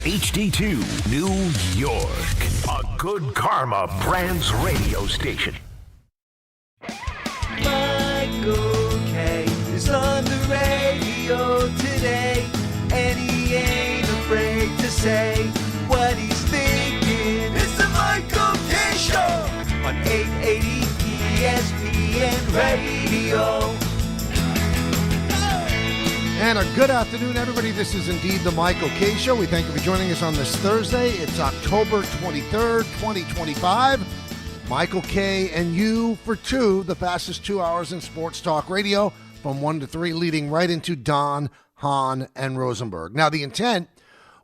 HD2 New York, a good karma brands radio station. Michael K is on the radio today, and he ain't afraid to say what he's thinking. It's the Michael K Show on 880 ESPN Radio. And a good afternoon, everybody. This is indeed the Michael K Show. We thank you for joining us on this Thursday. It's October 23rd, 2025. Michael K and you for two, the fastest 2 hours in sports talk radio from 1 to 3, leading right into Don, Hahn, and Rosenberg. Now, the intent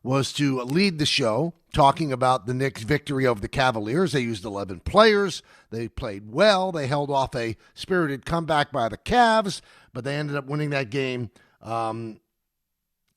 was to lead the show talking about the Knicks' victory over the Cavaliers. They used 11 players. They played well. They held off a spirited comeback by the Cavs, but they ended up winning that game.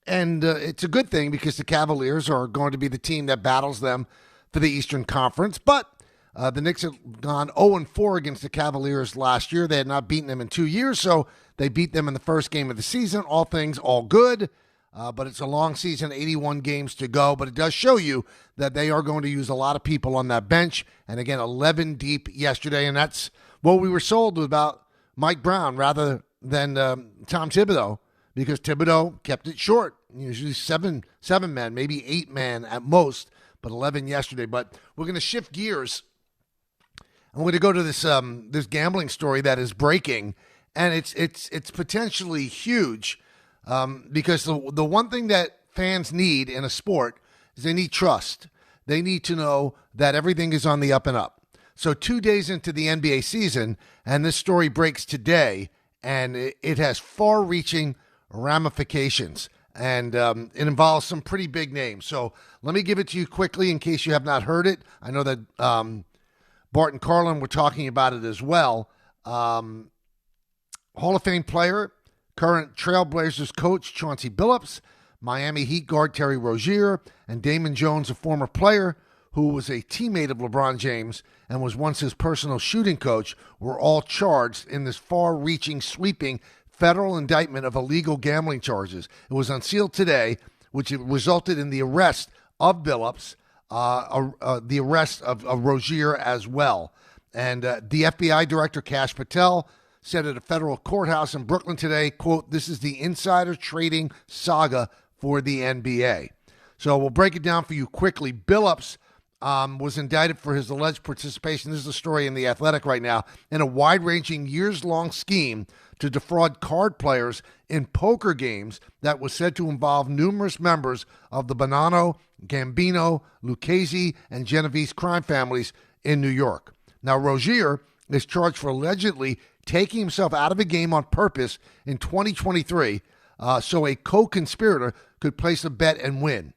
It's a good thing because the Cavaliers are going to be the team that battles them for the Eastern Conference. But the Knicks had gone 0-4 against the Cavaliers last year. They had not beaten them in 2 years, so they beat them in the first game of the season. All things, all good. But it's a long season, 81 games to go. But it does show you that they are going to use a lot of people on that bench. And again, 11 deep yesterday. And that's what we were sold about Mike Brown rather than Tom Thibodeau, because Thibodeau kept it short. Usually seven men, maybe 8 men at most, but 11 yesterday. But we're going to shift gears. I'm going to go to this gambling story that is breaking, and it's potentially huge because the one thing that fans need in a sport is they need trust. They need to know that everything is on the up and up. So 2 days into the NBA season, and this story breaks today, and it has far-reaching ramifications, and it involves some pretty big names. So let me give it to you quickly in case you have not heard it. I know that Bart and Carlin were talking about it as well. Hall of Fame player, current Trailblazers coach Chauncey Billups, Miami Heat guard Terry Rozier, and Damon Jones, a former player who was a teammate of LeBron James and was once his personal shooting coach, were all charged in this far-reaching, sweeping federal indictment of illegal gambling charges. It was unsealed today, which resulted in the arrest of Billups, the arrest of Rozier as well. And the FBI Director Kash Patel said at a federal courthouse in Brooklyn today, quote, "This is the insider trading saga for the NBA." So we'll break it down for you quickly. Billups was indicted for his alleged participation, this is a story in The Athletic right now, in a wide-ranging, years-long scheme to defraud card players in poker games that was said to involve numerous members of the Bonanno, Gambino, Lucchese, and Genovese crime families in New York. Now, Rozier is charged for allegedly taking himself out of a game on purpose in 2023 so a co-conspirator could place a bet and win.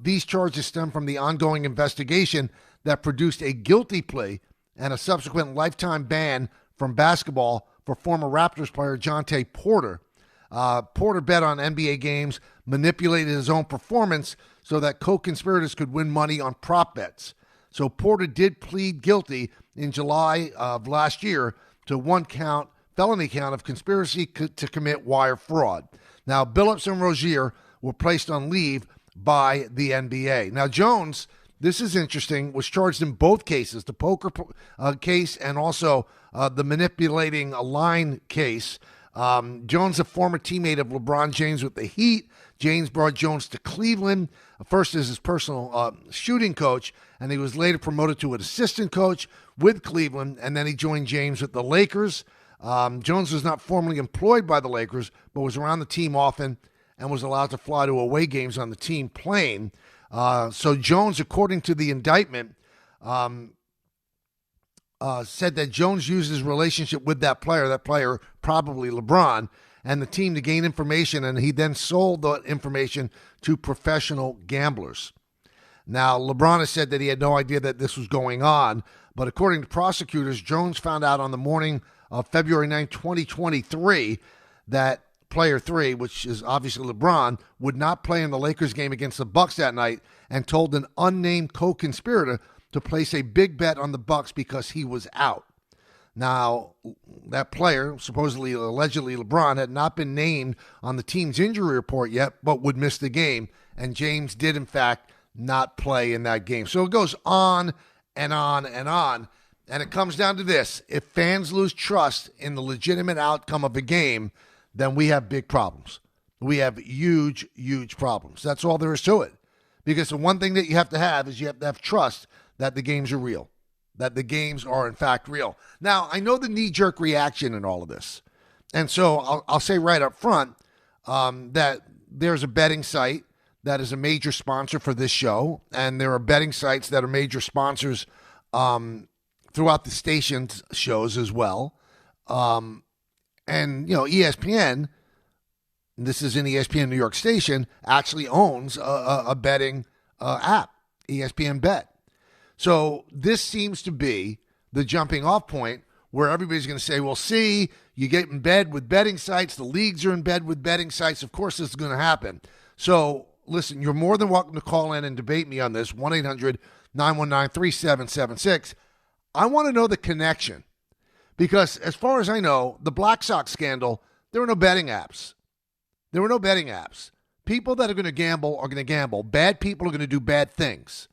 These charges stem from the ongoing investigation that produced a guilty plea and a subsequent lifetime ban from basketball for former Raptors player Jonte Porter. Porter bet on NBA games, manipulated his own performance so that co-conspirators could win money on prop bets. So Porter did plead guilty in July of last year to one felony count of conspiracy to commit wire fraud. Now, Billups and Rozier were placed on leave by the NBA. Now, Jones, this is interesting, was charged in both cases, the poker case and also the manipulating a line case. Jones, a former teammate of LeBron James with the Heat. James brought Jones to Cleveland, first as his personal shooting coach, and he was later promoted to an assistant coach with Cleveland, and then he joined James with the Lakers. Jones was not formally employed by the Lakers, but was around the team often and was allowed to fly to away games on the team plane. So Jones, according to the indictment, said that Jones used his relationship with that player probably LeBron, and the team to gain information, and he then sold the information to professional gamblers. Now, LeBron has said that he had no idea that this was going on, but according to prosecutors, Jones found out on the morning of February 9, 2023, that player 3, which is obviously LeBron, would not play in the Lakers game against the Bucks that night, and told an unnamed co-conspirator to place a big bet on the Bucks because he was out. Now, that player, supposedly, allegedly LeBron, had not been named on the team's injury report yet, but would miss the game and James did, in fact, not play in that game. So it goes on and on and on. And it comes down to this. If fans lose trust in the legitimate outcome of a game, then we have big problems. We have huge, huge problems. That's all there is to it. Because the one thing that you have to have is you have to have trust that the games are real, that the games are, in fact, real. Now, I know the knee-jerk reaction in all of this. And so I'll say right up front that there's a betting site that is a major sponsor for this show, and there are betting sites that are major sponsors throughout the station's shows as well. And, ESPN, this is an ESPN New York station, actually owns a betting app, ESPN Bet. So this seems to be the jumping off point where everybody's going to say, well, see, you get in bed with betting sites. The leagues are in bed with betting sites. Of course, this is going to happen. So, listen, you're more than welcome to call in and debate me on this, 1-800-919-3776. I want to know the connection because as far as I know, the Black Sox scandal, there were no betting apps. There were no betting apps. People that are going to gamble are going to gamble. Bad people are going to do bad things.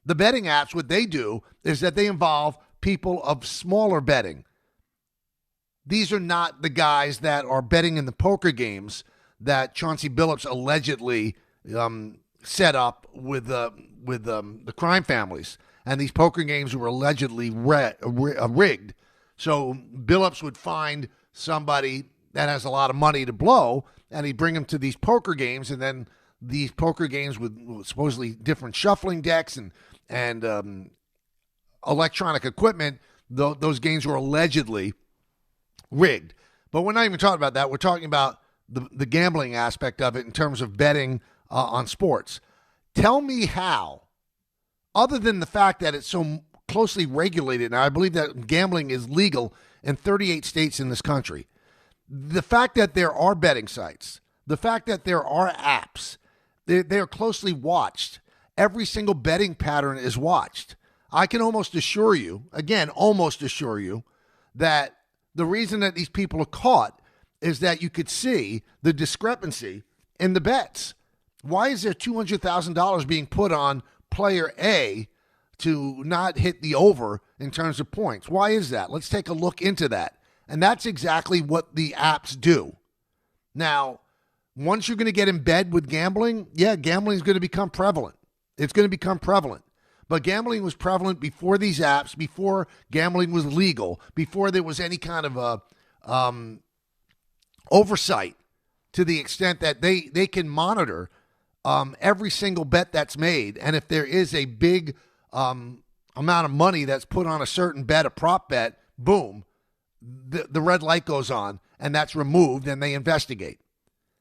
The betting apps, what they do is that they involve people of smaller betting. These are not the guys that are betting in the poker games that Chauncey Billups allegedly set up with the crime families. And these poker games were allegedly rigged. So Billups would find somebody that has a lot of money to blow, and he'd bring them to these poker games, and then these poker games with supposedly different shuffling decks and electronic equipment, those games were allegedly rigged. But we're not even talking about that. We're talking about the gambling aspect of it in terms of betting on sports. Tell me how, other than the fact that it's so closely regulated, and I believe that gambling is legal in 38 states in this country, the fact that there are betting sites, the fact that there are apps, they're closely watched. Every single betting pattern is watched. I can almost assure you, that the reason that these people are caught is that you could see the discrepancy in the bets. Why is there $200,000 being put on player A to not hit the over in terms of points? Why is that? Let's take a look into that. And that's exactly what the apps do. Now, once you're going to get in bed with gambling, gambling is going to become prevalent. It's going to become prevalent. But gambling was prevalent before these apps, before gambling was legal, before there was any kind of oversight to the extent that they can monitor every single bet that's made. And if there is a big amount of money that's put on a certain bet, a prop bet, boom, the red light goes on, and that's removed, and they investigate.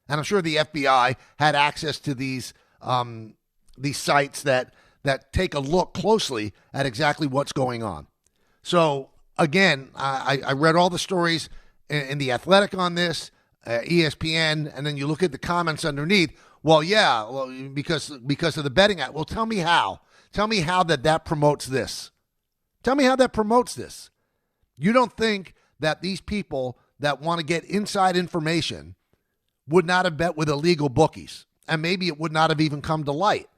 And I'm sure the FBI had access to these sites that take a look closely at exactly what's going on. So, again, I read all the stories in The Athletic on this, ESPN, and then you look at the comments underneath. Well, because of the betting app. Well, tell me how. Tell me how that promotes this. Tell me how that promotes this. You don't think that these people that want to get inside information would not have bet with illegal bookies, and maybe it would not have even come to light.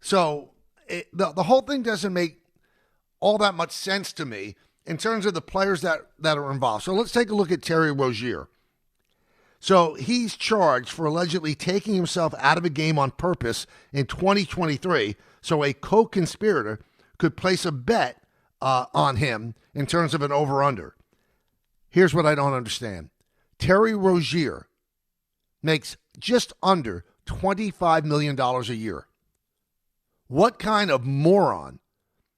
So the whole thing doesn't make all that much sense to me in terms of the players that are involved. So let's take a look at Terry Rozier. So he's charged for allegedly taking himself out of a game on purpose in 2023 so a co-conspirator could place a bet on him in terms of an over-under. Here's what I don't understand. Terry Rozier makes just under $25 million a year. What kind of moron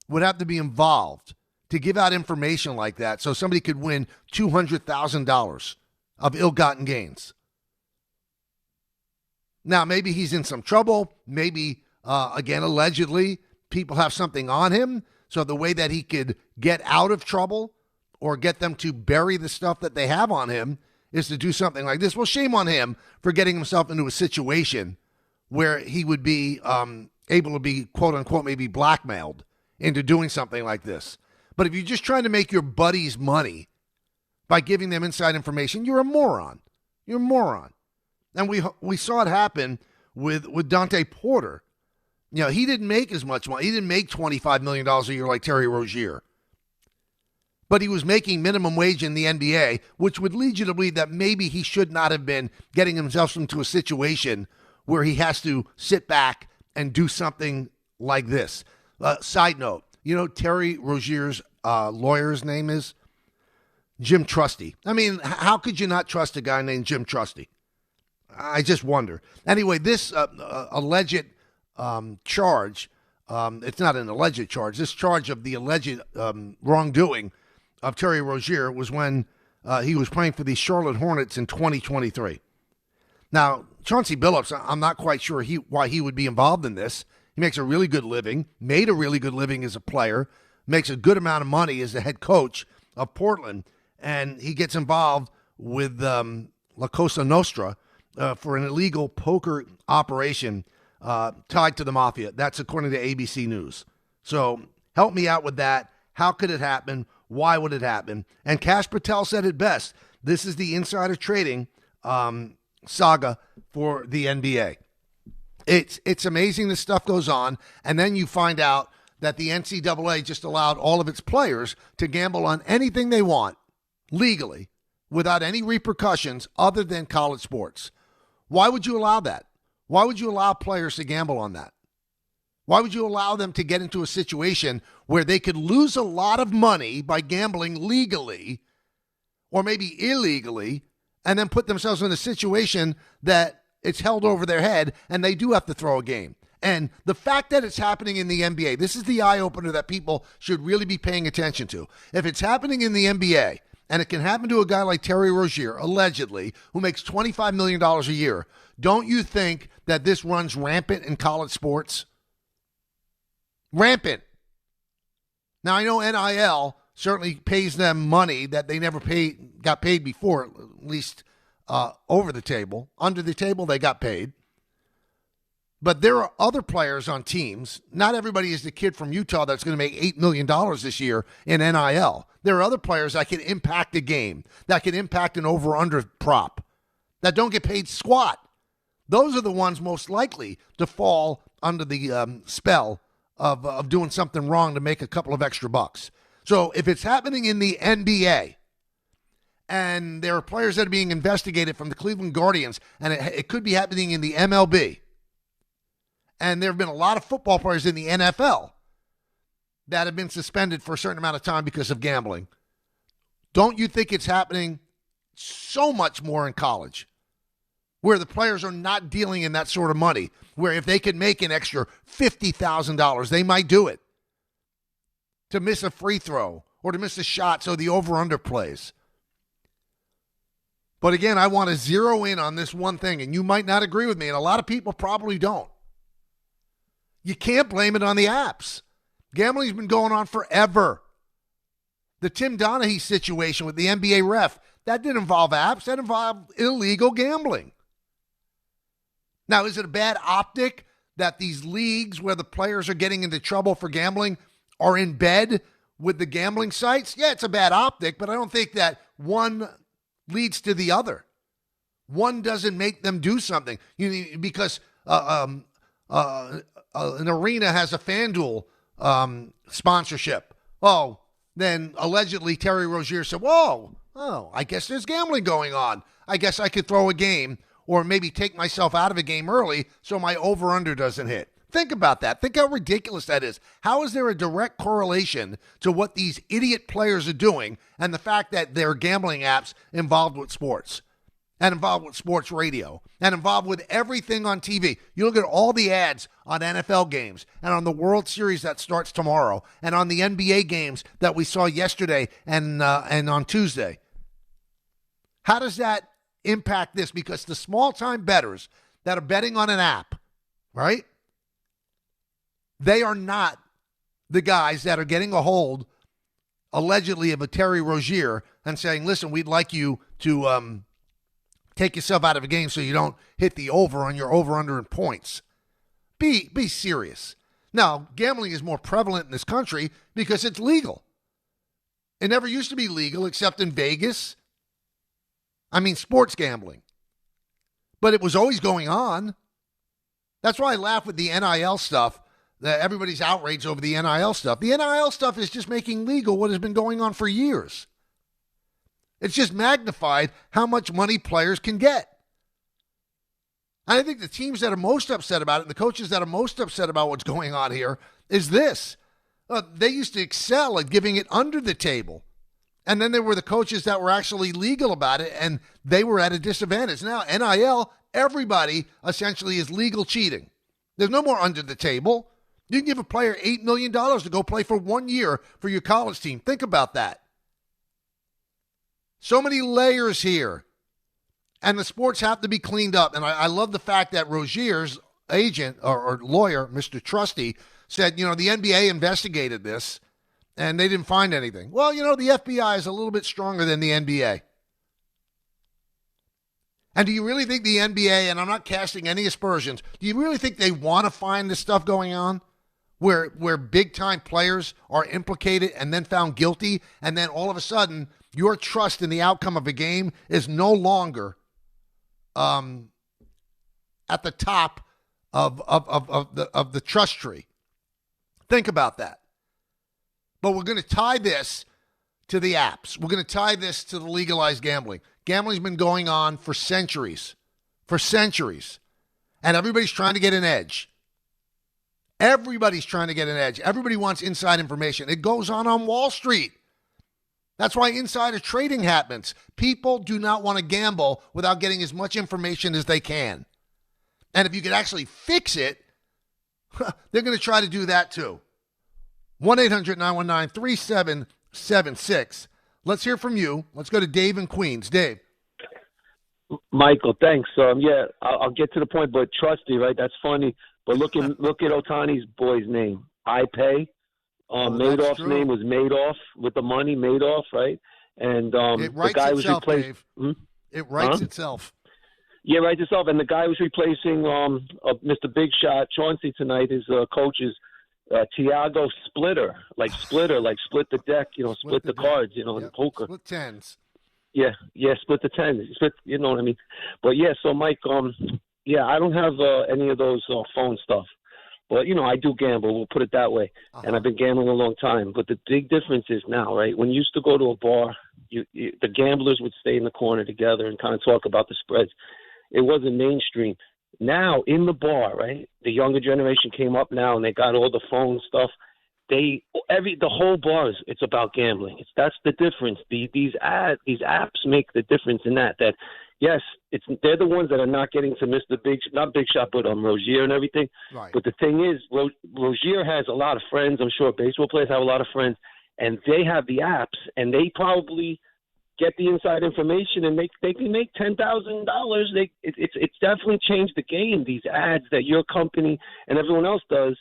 would have to be involved to give out information like that so somebody could win $200,000 of ill-gotten gains? Now, maybe he's in some trouble. Maybe, again, allegedly, people have something on him. So the way that he could get out of trouble or get them to bury the stuff that they have on him is to do something like this. Well, shame on him for getting himself into a situation where he would be able to be, quote unquote, maybe blackmailed into doing something like this. But if you're just trying to make your buddies money by giving them inside information, you're a moron. You're a moron. And we saw it happen with Dante Porter. You know, he didn't make as much money. He didn't make $25 million a year like Terry Rozier. But he was making minimum wage in the NBA, which would lead you to believe that maybe he should not have been getting himself into a situation where he has to sit back and do something like this. Side note, you know Terry Rozier's lawyer's name is? Jim Trusty. I mean, how could you not trust a guy named Jim Trusty? I just wonder. Anyway, this alleged charge, it's not an alleged charge, this charge of the alleged wrongdoing of Terry Rozier was when he was playing for the Charlotte Hornets in 2023. Now, Chauncey Billups, I'm not quite sure why he would be involved in this. He makes a really good living, made a really good living as a player, makes a good amount of money as the head coach of Portland, and he gets involved with La Cosa Nostra for an illegal poker operation tied to the mafia. That's according to ABC News. So help me out with that. How could it happen? Why would it happen? And Kash Patel said it best. This is the insider trading saga for the NBA. It's amazing this stuff goes on, and then you find out that the NCAA just allowed all of its players to gamble on anything they want legally without any repercussions other than college sports. Why would you allow that? Why would you allow players to gamble on that? Why would you allow them to get into a situation where they could lose a lot of money by gambling legally or maybe illegally and then put themselves in a situation that it's held over their head and they do have to throw a game? And the fact that it's happening in the NBA, this is the eye-opener that people should really be paying attention to. If it's happening in the NBA, and it can happen to a guy like Terry Rozier, allegedly, who makes $25 million a year, don't you think that this runs rampant in college sports? Rampant. Now, I know NIL certainly pays them money that they never got paid before, at least over the table. Under the table, they got paid. But there are other players on teams. Not everybody is the kid from Utah that's going to make $8 million this year in NIL. There are other players that can impact a game, that can impact an over-under prop, that don't get paid squat. Those are the ones most likely to fall under the spell of doing something wrong to make a couple of extra bucks. So if it's happening in the NBA, and there are players that are being investigated from the Cleveland Guardians, and it could be happening in the MLB, and there have been a lot of football players in the NFL that have been suspended for a certain amount of time because of gambling. Don't you think it's happening so much more in college, where the players are not dealing in that sort of money, where if they could make an extra $50,000, they might do it to miss a free throw or to miss a shot so the over-under plays? But again, I want to zero in on this one thing, and you might not agree with me, and a lot of people probably don't. You can't blame it on the apps. Gambling's been going on forever. The Tim Donaghy situation with the NBA ref, that didn't involve apps. That involved illegal gambling. Now, is it a bad optic that these leagues where the players are getting into trouble for gambling are in bed with the gambling sites? Yeah, it's a bad optic, but I don't think that one leads to the other. One doesn't make them do something. Because an arena has a FanDuel sponsorship. Oh, then allegedly Terry Rozier said, I guess there's gambling going on. I guess I could throw a game or maybe take myself out of a game early so my over-under doesn't hit. Think about that. Think how ridiculous that is. How is there a direct correlation to what these idiot players are doing and the fact that there are gambling apps involved with sports and involved with sports radio and involved with everything on TV? You look at all the ads on NFL games and on the World Series that starts tomorrow and on the NBA games that we saw yesterday and on Tuesday. How does that impact this? Because the small-time bettors that are betting on an app, right, they are not the guys that are getting a hold, allegedly, of a Terry Rozier and saying, listen, we'd like you to take yourself out of a game so you don't hit the over on your over-under in points. Be serious. Now, gambling is more prevalent in this country because it's legal. It never used to be legal except in Vegas. I mean, sports gambling. but it was always going on. That's why I laugh with the NIL stuff. Everybody's outraged over the NIL stuff. The NIL stuff is just making legal what has been going on for years. It's just magnified how much money players can get. And I think the teams that are most upset about it, and the coaches that are most upset about what's going on here, is this. They used to excel at giving it under the table. And then there were the coaches that were actually legal about it, and they were at a disadvantage. Now, NIL, everybody essentially is legal cheating. There's no more under the table. You can give a player $8 million to go play for 1 year for your college team. Think about that. So many layers here. And the sports have to be cleaned up. And I love the fact that Rozier's agent or lawyer, Mr. Trusty, said, the NBA investigated this and they didn't find anything. Well, the FBI is a little bit stronger than the NBA. And do you really think the NBA, and I'm not casting any aspersions, do you really think they want to find this stuff going on where big-time players are implicated and then found guilty, and then all of a sudden your trust in the outcome of a game is no longer at the top of the trust tree? Think about that. But we're going to tie this to the apps. We're going to tie this to the legalized gambling. Gambling's been going on for centuries. And everybody's trying to get an edge. Everybody wants inside information. It goes on Wall Street. That's why insider trading happens. People do not want to gamble without getting as much information as they can. And if you could actually fix it, they're going to try to do that too. 1-800-919-3776. Let's hear from you. Let's go to Dave in Queens. Dave. Michael, thanks. I'll get to the point, but Trusty, right? That's funny. But look at Otani's boy's name. iPay. Madoff's name was Madoff with the money, Madoff, right? And it writes the guy itself, was replaced. Dave. It writes itself. Yeah, writes itself. And the guy was replacing Mr. Big Shot Chauncey tonight. His coach is Tiago Splitter, like split the deck, split the cards, in poker. Split tens. Yeah, split the tens. Split, you know what I mean? But yeah, so Mike, I don't have any of those phone stuff. But, I do gamble, we'll put it that way. Uh-huh. And I've been gambling a long time. But the big difference is now, right, when you used to go to a bar, the gamblers would stay in the corner together and kind of talk about the spreads. It wasn't mainstream. Now, in the bar, right, the younger generation came up now and they got all the phone stuff. The whole bar it's about gambling. That's the difference. These apps make the difference in that yes, they're the ones that are not getting to Mr. not Big Shot, but Rozier and everything. Right. But the thing is, Rozier has a lot of friends. I'm sure baseball players have a lot of friends, and they have the apps, and they probably get the inside information, and they can make $10,000. It's definitely changed the game. These ads that your company and everyone else does.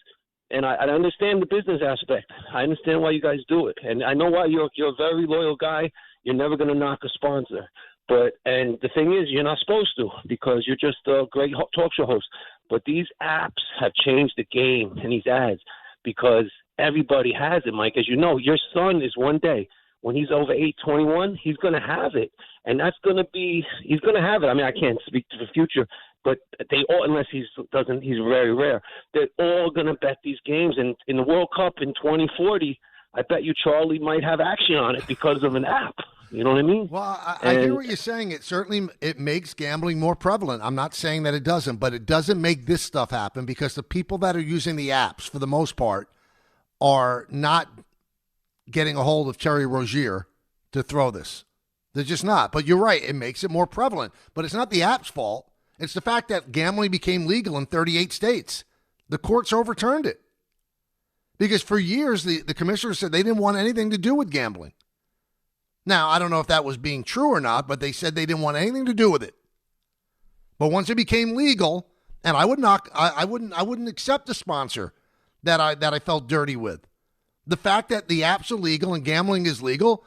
And I understand the business aspect. I understand why you guys do it. And I know why you're a very loyal guy. You're never going to knock a sponsor. And the thing is, you're not supposed to because you're just a great talk show host. But these apps have changed the game and these ads because everybody has it, Mike. As you know, your son is one day, when he's over 21, he's going to have it. And he's going to have it. I mean, I can't speak to the future, but they all, unless he's very rare, they're all going to bet these games. And in the World Cup in 2040, I bet you Charlie might have action on it because of an app. You know what I mean? Well, I hear what you're saying. It makes gambling more prevalent. I'm not saying that it doesn't, but it doesn't make this stuff happen because the people that are using the apps, for the most part, are not getting a hold of Terry Rozier to throw this. They're just not. But you're right. It makes it more prevalent. But it's not the app's fault. It's the fact that gambling became legal in 38 states. The courts overturned it. Because for years, the commissioner said they didn't want anything to do with gambling. Now, I don't know if that was being true or not, but they said they didn't want anything to do with it. But once it became legal, and I wouldn't accept a sponsor that I felt dirty with. The fact that the apps are legal and gambling is legal,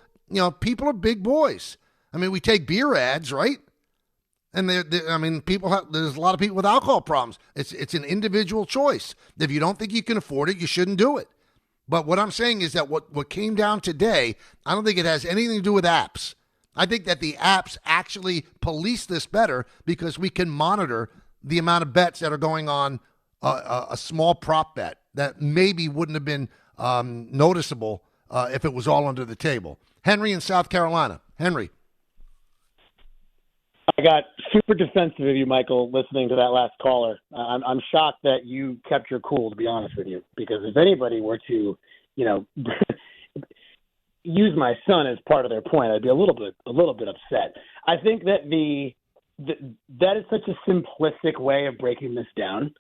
people are big boys. I mean, we take beer ads, right? And there's a lot of people with alcohol problems. It's an individual choice. If you don't think you can afford it, you shouldn't do it. But what I'm saying is that what came down today, I don't think it has anything to do with apps. I think that the apps actually police this better because we can monitor the amount of bets that are going on a small prop bet that maybe wouldn't have been noticeable if it was all under the table. Henry in South Carolina. Henry. I got super defensive of you, Michael, listening to that last caller. I'm shocked that you kept your cool, to be honest with you, because if anybody were to, use my son as part of their point, I'd be a little bit upset. I think that that is such a simplistic way of breaking this down.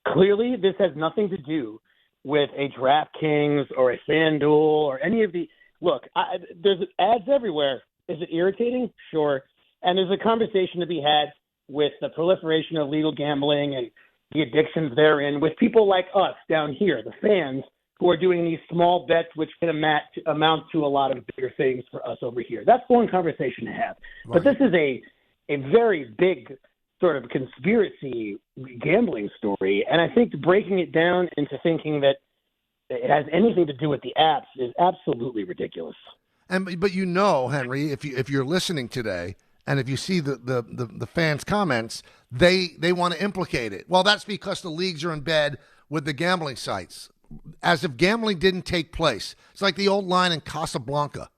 Clearly, this has nothing to do with a DraftKings or a FanDuel or any of the – look, there's ads everywhere. Is it irritating? Sure. And there's a conversation to be had with the proliferation of legal gambling and the addictions therein with people like us down here, the fans, who are doing these small bets which can amount to a lot of bigger things for us over here. That's one conversation to have. Right. But this is a very big sort of conspiracy gambling story, and I think breaking it down into thinking that it has anything to do with the apps is absolutely ridiculous. But Henry, if you're listening today, and if you see the fans' comments, they want to implicate it. Well, that's because the leagues are in bed with the gambling sites, as if gambling didn't take place. It's like the old line in Casablanca.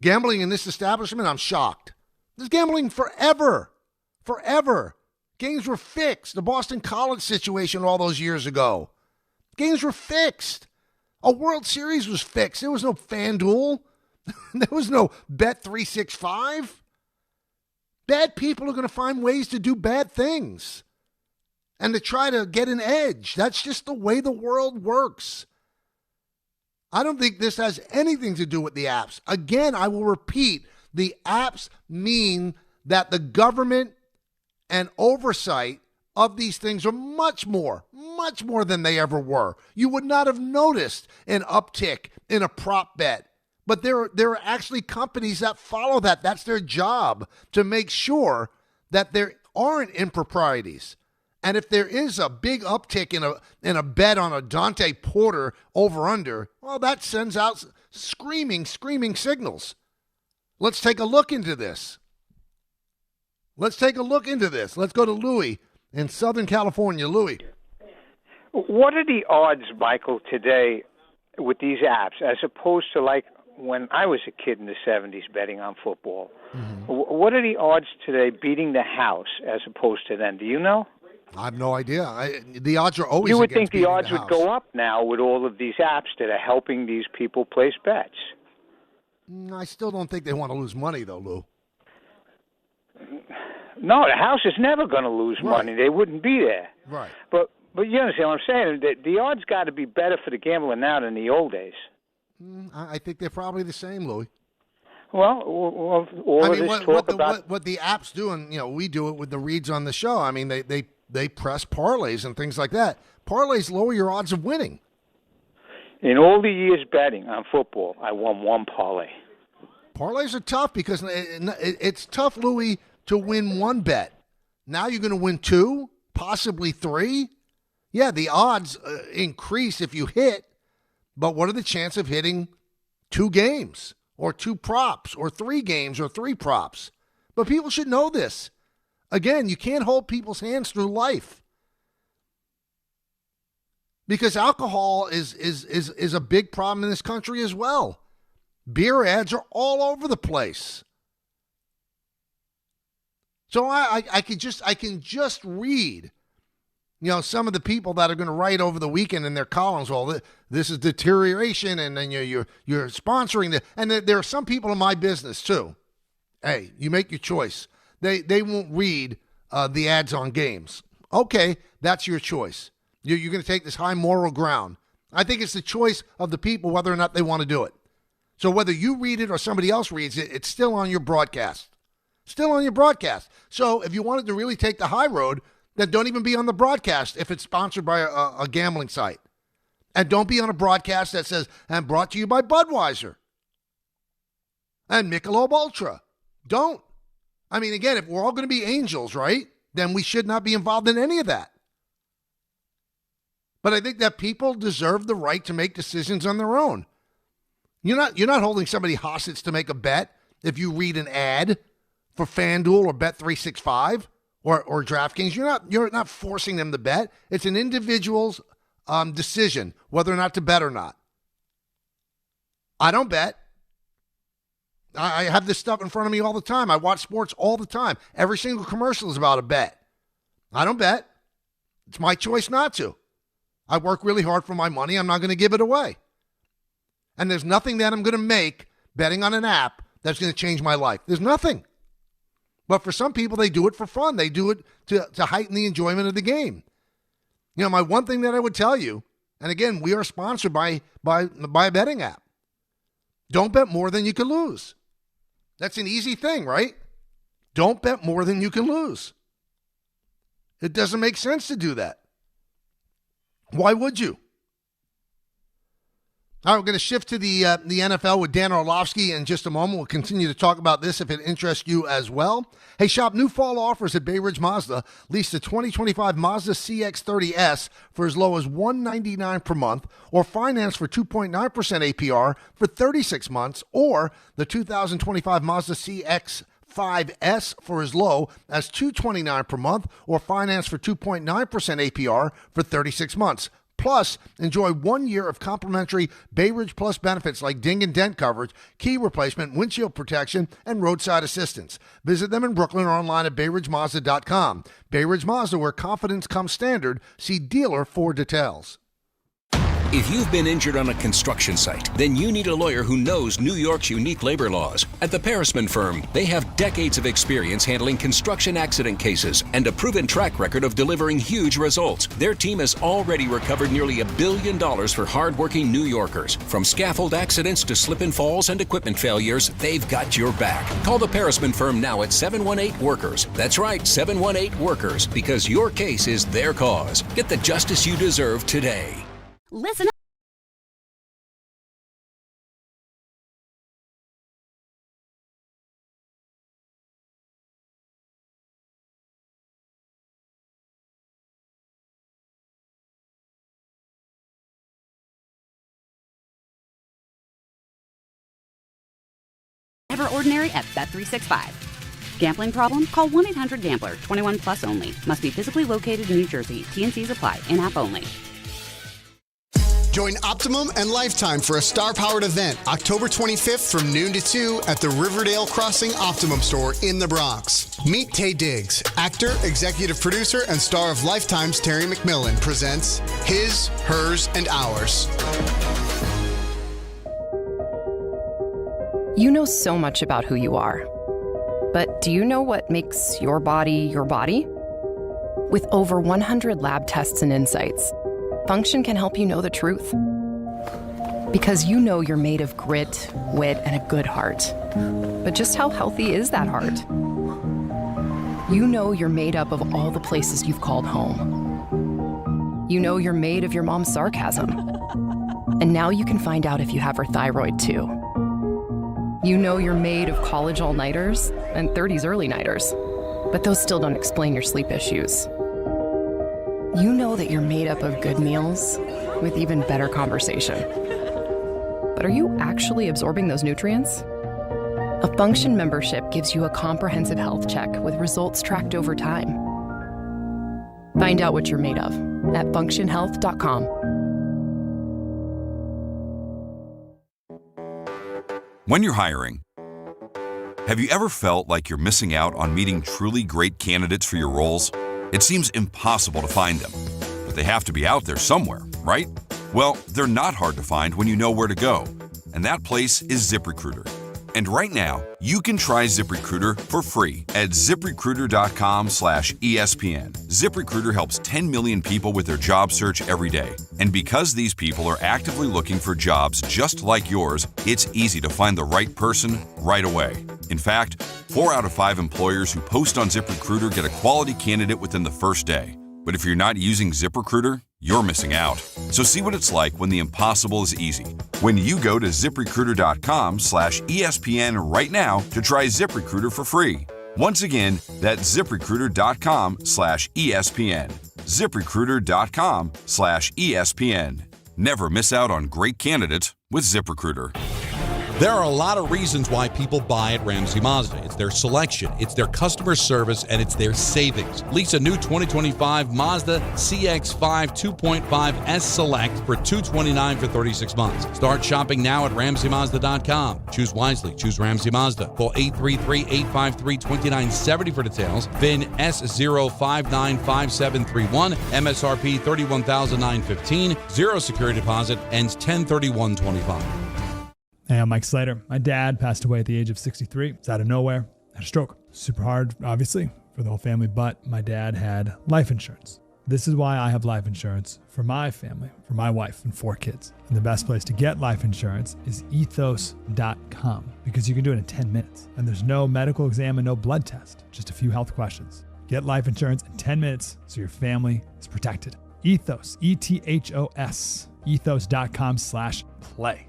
Gambling in this establishment, I'm shocked. There's gambling forever. Games were fixed. The Boston College situation all those years ago. Games were fixed. A World Series was fixed. There was no FanDuel. There was no Bet365. Bad people are going to find ways to do bad things and to try to get an edge. That's just the way the world works. I don't think this has anything to do with the apps. Again, I will repeat, the apps mean that the government and oversight of these things are much more than they ever were. You would not have noticed an uptick in a prop bet. But there are actually companies that follow that. That's their job, to make sure that there aren't improprieties. And if there is a big uptick in a bet on a Dante Porter over-under, well, that sends out screaming signals. Let's take a look into this. Let's go to Louis in Southern California. Louis. What are the odds, Michael, today with these apps as opposed to like when I was a kid in the 70s betting on football? Mm-hmm. What are the odds today beating the house as opposed to then? Do you know? I have no idea. The odds are always. You would think the odds would go up now with all of these apps that are helping these people place bets. I still don't think they want to lose money, though, Lou. No, the house is never going to lose money. They wouldn't be there. Right. But you understand what I'm saying? The odds got to be better for the gambler now than the old days. I think they're probably the same, Louis. Well, all of this talk about what the apps do, and we do it with the reads on the show. I mean, they press parlays and things like that. Parlays lower your odds of winning. In all the years betting on football, I won one parlay. Parlays are tough because it's tough, Louis, to win one bet. Now you're going to win two, possibly three. Yeah, the odds increase if you hit, but what are the chances of hitting two games or two props or three games or three props? But people should know this. Again, you can't hold people's hands through life because alcohol is a big problem in this country as well. Beer ads are all over the place. So I can just read, some of the people that are going to write over the weekend in their columns, well, this is deterioration, and then you're sponsoring the, and there are some people in my business too. Hey, you make your choice. They won't read the ads on games. Okay, that's your choice. You're going to take this high moral ground. I think it's the choice of the people whether or not they want to do it. So whether you read it or somebody else reads it, it's still on your broadcast. Still on your broadcast. So if you wanted to really take the high road, then don't even be on the broadcast if it's sponsored by a gambling site. And don't be on a broadcast that says, and brought to you by Budweiser and Michelob Ultra. Don't. I mean, again, if we're all going to be angels, right, then we should not be involved in any of that. But I think that people deserve the right to make decisions on their own. You're not holding somebody hostage to make a bet if you read an ad for FanDuel or Bet365 or DraftKings. You're not forcing them to bet. It's an individual's decision whether or not to bet or not. I don't bet. I have this stuff in front of me all the time. I watch sports all the time. Every single commercial is about a bet. I don't bet. It's my choice not to. I work really hard for my money. I'm not going to give it away. And there's nothing that I'm going to make betting on an app that's going to change my life. There's nothing. But for some people, they do it for fun. They do it to heighten the enjoyment of the game. You know, my one thing that I would tell you, and again, we are sponsored by a betting app. Don't bet more than you can lose. That's an easy thing, right? Don't bet more than you can lose. It doesn't make sense to do that. Why would you? All right, we're going to shift to the NFL with Dan Orlovsky in just a moment. We'll continue to talk about this if it interests you as well. Hey, shop new fall offers at Bay Ridge Mazda. Lease the 2025 Mazda CX-30S for as low as $199 per month, or finance for 2.9% APR for 36 months, or the 2025 Mazda CX-5S for as low as $229 per month, or finance for 2.9% APR for 36 months. Plus, enjoy 1 year of complimentary Bay Ridge Plus benefits like ding and dent coverage, key replacement, windshield protection, and roadside assistance. Visit them in Brooklyn or online at BayRidgeMazda.com. Bay Ridge Mazda, where confidence comes standard. See dealer for details. If you've been injured on a construction site, then you need a lawyer who knows New York's unique labor laws. At the Parisman Firm, they have decades of experience handling construction accident cases and a proven track record of delivering huge results. Their team has already recovered nearly $1 billion for hardworking New Yorkers. From scaffold accidents to slip and falls and equipment failures, they've got your back. Call the Parisman Firm now at 718-WORKERS. That's right, 718-WORKERS, because your case is their cause. Get the justice you deserve today. Listen up. Ever ordinary at Bet365. Gambling problem? Call 1-800-GAMBLER. 21 plus only. Must be physically located in New Jersey. T&Cs apply. In-app only. Join Optimum and Lifetime for a star-powered event October 25th from noon to 2 at the Riverdale Crossing Optimum store in the Bronx. Meet Taye Diggs, actor, executive producer, and star of Lifetime's Terry McMillan presents His, Hers, and Ours. You know so much about who you are. But do you know what makes your body your body? With over 100 lab tests and insights, Function can help you know the truth. Because you know you're made of grit, wit, and a good heart. But just how healthy is that heart? You know you're made up of all the places you've called home. You know you're made of your mom's sarcasm. And now you can find out if you have her thyroid too. You know you're made of college all-nighters and 30s early-nighters. But those still don't explain your sleep issues. You know that you're made up of good meals with even better conversation. But are you actually absorbing those nutrients? A Function membership gives you a comprehensive health check with results tracked over time. Find out what you're made of at functionhealth.com. When you're hiring, have you ever felt like you're missing out on meeting truly great candidates for your roles? It seems impossible to find them, but they have to be out there somewhere, right? Well, they're not hard to find when you know where to go, and that place is ZipRecruiter. And right now, you can try ZipRecruiter for free at ZipRecruiter.com/ESPN. ZipRecruiter helps 10 million people with their job search every day. And because these people are actively looking for jobs just like yours, it's easy to find the right person right away. In fact, 4 out of 5 employers who post on ZipRecruiter get a quality candidate within the first day. But if you're not using ZipRecruiter, you're missing out. So see what it's like when the impossible is easy. When you go to ZipRecruiter.com/ESPN right now to try ZipRecruiter for free. Once again, that's ZipRecruiter.com/ESPN. ZipRecruiter.com/ESPN. Never miss out on great candidates with ZipRecruiter. There are a lot of reasons why people buy at Ramsey Mazda. It's their selection, it's their customer service, and it's their savings. Lease a new 2025 Mazda CX-5 2.5 S Select for $229 for 36 months. Start shopping now at RamseyMazda.com. Choose wisely. Choose Ramsey Mazda. Call 833-853-2970 for details. VIN S0595731. MSRP $31,915. Zero security deposit. Ends 10/31/25. Hey, I'm Mike Slater. My dad passed away at the age of 63. It's out of nowhere. Had a stroke. Super hard, obviously, for the whole family, but my dad had life insurance. This is why I have life insurance for my family, for my wife and 4 kids. And the best place to get life insurance is ethos.com, because you can do it in 10 minutes. And there's no medical exam and no blood test, just a few health questions. Get life insurance in 10 minutes so your family is protected. Ethos, ETHOS, ethos.com/play.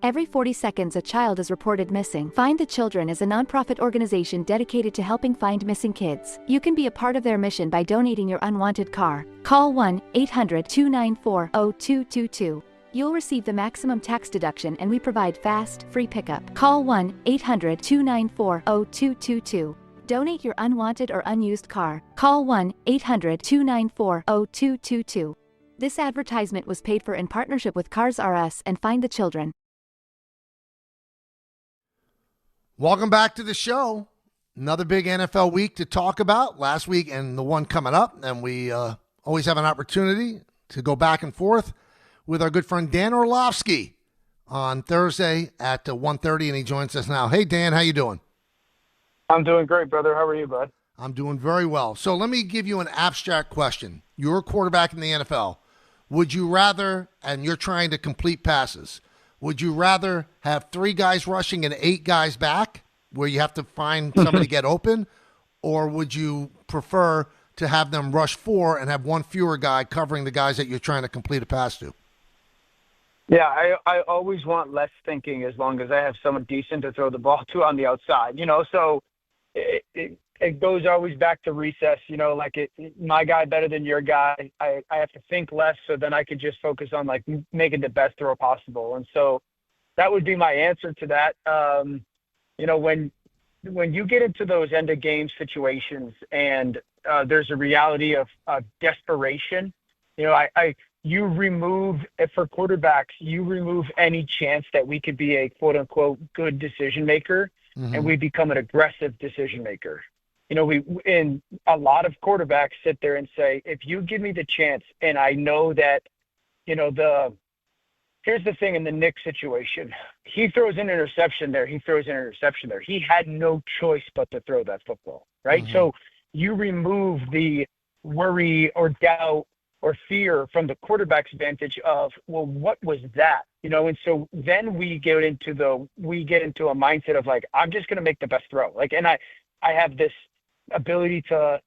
Every 40 seconds, a child is reported missing. Find the Children is a nonprofit organization dedicated to helping find missing kids. You can be a part of their mission by donating your unwanted car. Call 1-800-294-0222. You'll receive the maximum tax deduction, and we provide fast, free pickup. Call 1-800-294-0222. Donate your unwanted or unused car. Call 1-800-294-0222. This advertisement was paid for in partnership with Cars R Us and Find the Children. Welcome back to the show. Another big NFL week to talk about. Last week and the one coming up. And we always have an opportunity to go back and forth with our good friend Dan Orlovsky on Thursday at 1:30, and he joins us now. Hey, Dan, how you doing? I'm doing great, brother. How are you, bud? I'm doing very well. So let me give you an abstract question. You're a quarterback in the NFL. Would you rather, and you're trying to complete passes, would you rather have 3 guys rushing and 8 guys back where you have to find somebody to get open, or would you prefer to have them rush 4 and have 1 fewer guy covering the guys that you're trying to complete a pass to? Yeah, I always want less thinking as long as I have someone decent to throw the ball to on the outside, so it goes always back to recess, like my guy better than your guy. I have to think less, so then I could just focus on like making the best throw possible. And so that would be my answer to that. When you get into those end of game situations and there's a reality of desperation, you remove, for quarterbacks, you remove any chance that we could be a quote unquote good decision maker, and we become an aggressive decision maker. And a lot of quarterbacks sit there and say, if you give me the chance, and I know that, here's the thing in the Knicks situation. He throws an interception there. He had no choice but to throw that football, right? So you remove the worry or doubt or fear from the quarterback's vantage of, well, what was that? And so then we get into a mindset of like, I'm just going to make the best throw. And I have this ability to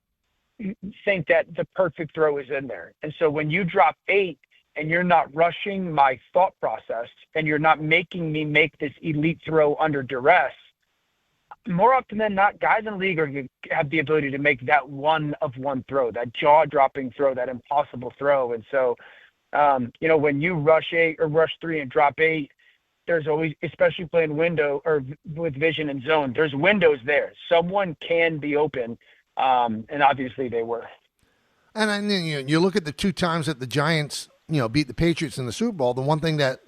think that the perfect throw is in there. And so when you drop 8 and you're not rushing my thought process and you're not making me make this elite throw under duress, more often than not, guys in the league are going to have the ability to make that one-of-one throw, that jaw-dropping throw, that impossible throw. And so, when you rush 8 or rush 3 and drop 8, there's always, especially playing window or with vision and zone, there's windows there. Someone can be open, and obviously they were. And then you look at the 2 times that the Giants, beat the Patriots in the Super Bowl. The one thing that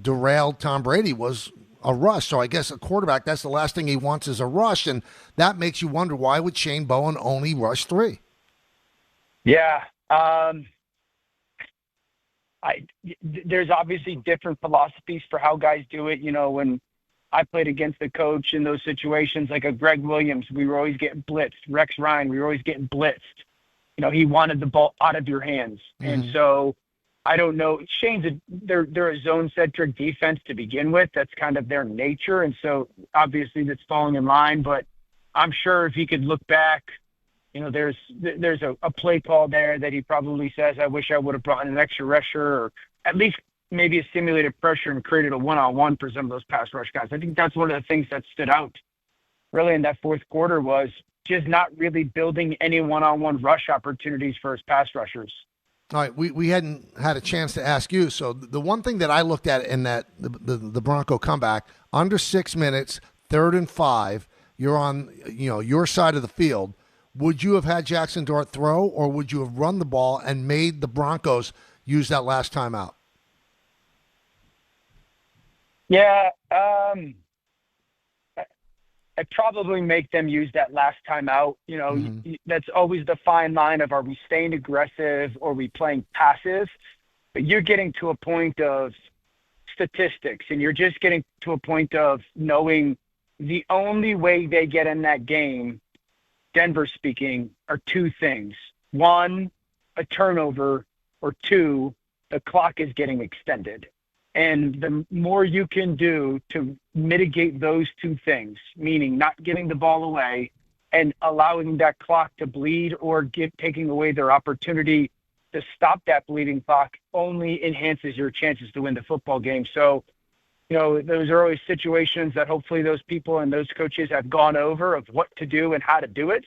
derailed Tom Brady was a rush. So I guess a quarterback, that's the last thing he wants is a rush, and that makes you wonder, why would Shane Bowen only rush 3? Yeah. There's obviously different philosophies for how guys do it. When I played against the coach in those situations, like a Greg Williams, we were always getting blitzed. Rex Ryan, we were always getting blitzed. He wanted the ball out of your hands. And so I don't know. They're a zone-centric defense to begin with. That's kind of their nature. And so obviously that's falling in line. But I'm sure if he could look back, there's a play call there that he probably says, I wish I would have brought in an extra rusher, or at least maybe a simulated pressure and created a one-on-one for some of those pass rush guys. I think that's one of the things that stood out really in that fourth quarter, was just not really building any one-on-one rush opportunities for his pass rushers. All right, we hadn't had a chance to ask you. So the one thing that I looked at in that the Bronco comeback, under 6 minutes, 3rd and 5, you're on your side of the field. Would you have had Jaxson Dart throw, or would you have run the ball and made the Broncos use that last time out? Yeah, I'd probably make them use that last time out. That's always the fine line of, are we staying aggressive or are we playing passive? But you're getting to a point of statistics, and you're just getting to a point of knowing the only way they get in that game, Denver speaking, are two things. One, a turnover, or two, the clock is getting extended. And the more you can do to mitigate those two things, meaning not giving the ball away and allowing that clock to bleed or taking away their opportunity to stop that bleeding clock, only enhances your chances to win the football game. So, those are always situations that hopefully those people and those coaches have gone over of what to do and how to do it.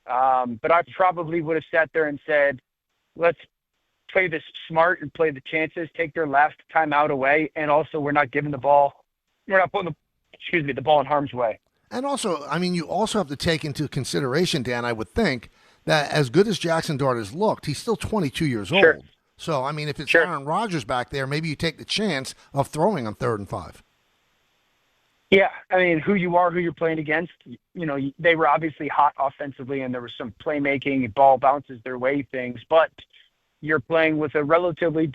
But I probably would have sat there and said, let's play this smart and play the chances, take their last timeout away, and also we're not putting the ball in harm's way. And also, you also have to take into consideration, Dan, I would think, that as good as Jaxson Dart has looked, he's still 22 years Sure. old. So, if it's Aaron Rodgers back there, maybe you take the chance of throwing on 3rd and 5. Yeah, who you are, who you're playing against, they were obviously hot offensively, and there was some playmaking, ball bounces their way things, but you're playing with a relatively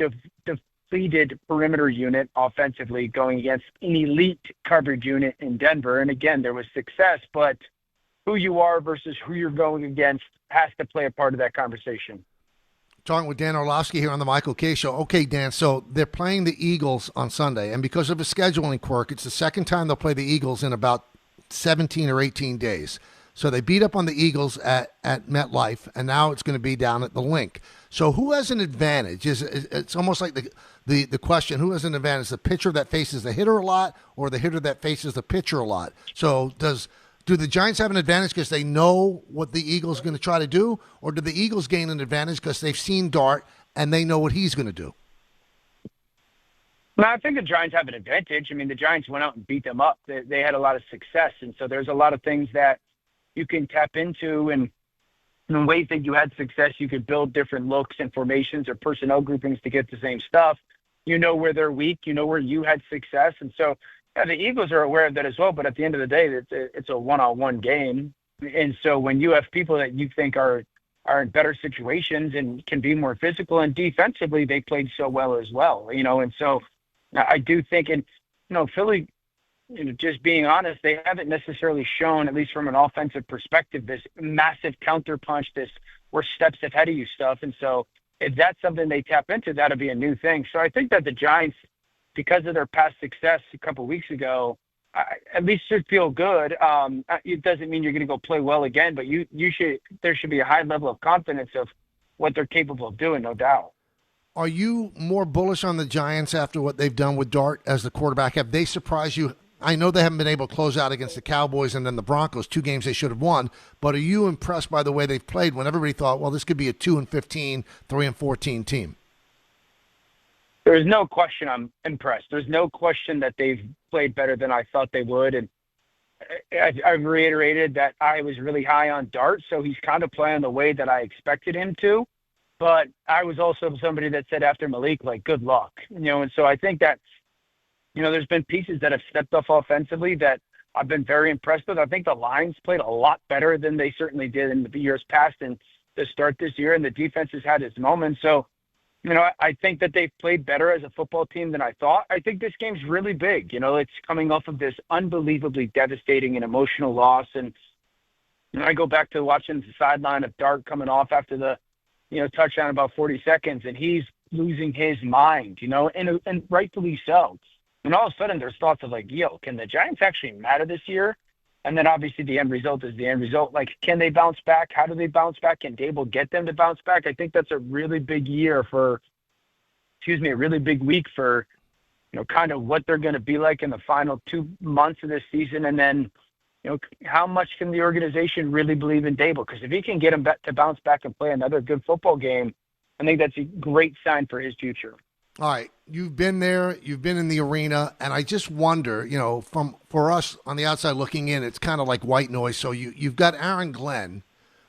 depleted perimeter unit offensively going against an elite coverage unit in Denver. And again, there was success, but who you are versus who you're going against has to play a part of that conversation. Talking with Dan Orlovsky here on the Michael Kay Show. Okay, Dan, so they're playing the Eagles on Sunday, and because of a scheduling quirk, it's the second time they'll play the Eagles in about 17 or 18 days. So they beat up on the Eagles at MetLife, and now it's going to be down at the Link. So who has an advantage? It's almost like the question, who has an advantage? The pitcher that faces the hitter a lot, or the hitter that faces the pitcher a lot? So do the Giants have an advantage because they know what the Eagles are going to try to do, or do the Eagles gain an advantage because they've seen Dart and they know what he's going to do? No, I think the Giants have an advantage. The Giants went out and beat them up. They had a lot of success, and so there's a lot of things that you can tap into, and in the ways that you had success, you could build different looks and formations or personnel groupings to get the same stuff. You know where they're weak. You know where you had success. And so the Eagles are aware of that as well. But at the end of the day, it's a one-on-one game. And so when you have people that you think are in better situations and can be more physical, and defensively, they played so well as well. And so I do think, and Philly, just being honest, they haven't necessarily shown, at least from an offensive perspective, this massive counterpunch, this we're steps ahead of you stuff. And so if that's something they tap into, that'll be a new thing. So I think that the Giants, because of their past success a couple of weeks ago, at least should feel good. It doesn't mean you're going to go play well again, but there should be a high level of confidence of what they're capable of doing, no doubt. Are you more bullish on the Giants after what they've done with Dart as the quarterback? Have they surprised you? I know they haven't been able to close out against the Cowboys and then the Broncos, 2 games they should have won, but are you impressed by the way they've played when everybody thought, well, this could be a 2-15, 3-14 team? There's no question I'm impressed. There's no question that they've played better than I thought they would. And I've reiterated that I was really high on Dart, so he's kind of playing the way that I expected him to. But I was also somebody that said after Malik, good luck. And so I think that, there's been pieces that have stepped up offensively that I've been very impressed with. I think the Lions played a lot better than they certainly did in the years past and to start this year, and the defense has had its moments. So, I think that they've played better as a football team than I thought. I think this game's really big. It's coming off of this unbelievably devastating and emotional loss. And I go back to watching the sideline of Dart coming off after the, touchdown about 40 seconds, and he's losing his mind, and rightfully so. And all of a sudden there's thoughts of can the Giants actually matter this year? And then obviously the end result is the end result. Can they bounce back? How do they bounce back? Can Dable get them to bounce back? I think that's a really big a really big week for, kind of what they're going to be like in the final 2 months of this season. And then, how much can the organization really believe in Dable? Because if he can get him to bounce back and play another good football game, I think that's a great sign for his future. All right, you've been there, you've been in the arena, and I just wonder, for us on the outside looking in, it's kind of like white noise. So you've got Aaron Glenn,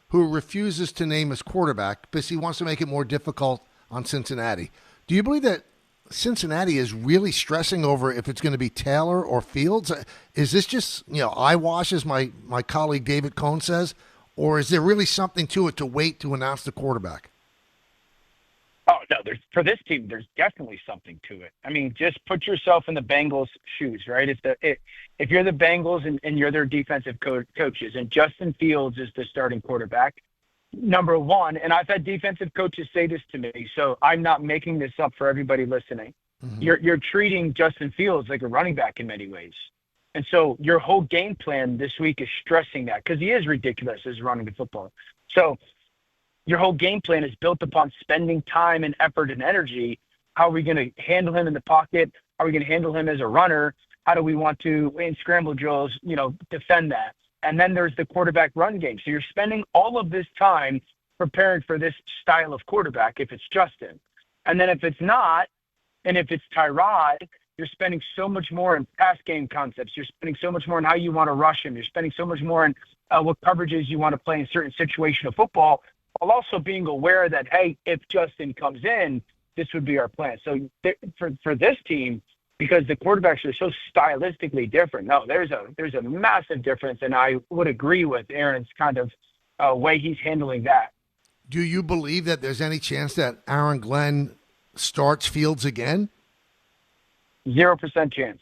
who refuses to name his quarterback because he wants to make it more difficult on Cincinnati. Do you believe that Cincinnati is really stressing over if it's going to be Taylor or Fields? Is this just, eyewash, as my colleague David Cohn says, or is there really something to it to wait to announce the quarterback? Oh, no, for this team, there's definitely something to it. I mean, just put yourself in the Bengals' shoes, right? If you're the Bengals and you're their defensive coaches and Justin Fields is the starting quarterback, number one, and I've had defensive coaches say this to me, so I'm not making this up for everybody listening. Mm-hmm. You're treating Justin Fields like a running back in many ways. And so your whole game plan this week is stressing that because he is ridiculous as running the football. So your whole game plan is built upon spending time and effort and energy. How are we going to handle him in the pocket? How are we going to handle him as a runner? How do we want to, in scramble drills, defend that? And then there's the quarterback run game. So you're spending all of this time preparing for this style of quarterback if it's Justin. And then if it's not, and if it's Tyrod, you're spending so much more in pass game concepts. You're spending so much more on how you want to rush him. You're spending so much more on what coverages you want to play in certain situation of football, while also being aware that, hey, if Justin comes in, this would be our plan. So for this team, because the quarterbacks are so stylistically different, no, there's a massive difference, and I would agree with Aaron's kind of way he's handling that. Do you believe that there's any chance that Aaron Glenn starts Fields again? 0% chance.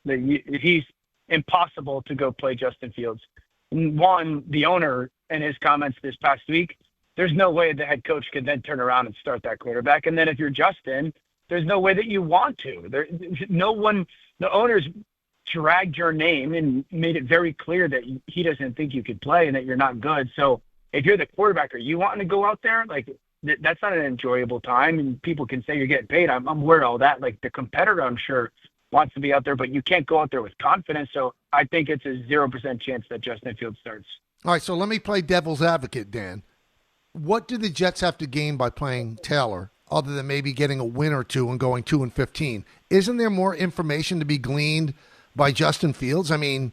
He's impossible to go play Justin Fields. One, the owner, in his comments this past week, there's no way the head coach could then turn around and start that quarterback. And then if you're Justin, there's no way that you want to. The owners dragged your name and made it very clear that he doesn't think you could play and that you're not good. So if you're the quarterback, are you wanting to go out there? Like, that's not an enjoyable time. And people can say you're getting paid. I'm aware of all that. Like, the competitor, I'm sure, wants to be out there, but you can't go out there with confidence. So I think it's a 0% chance that Justin Fields starts. All right, so let me play devil's advocate, Dan. What do the Jets have to gain by playing Taylor other than maybe getting a win or two and going 2-15? Isn't there more information to be gleaned by Justin Fields? I mean,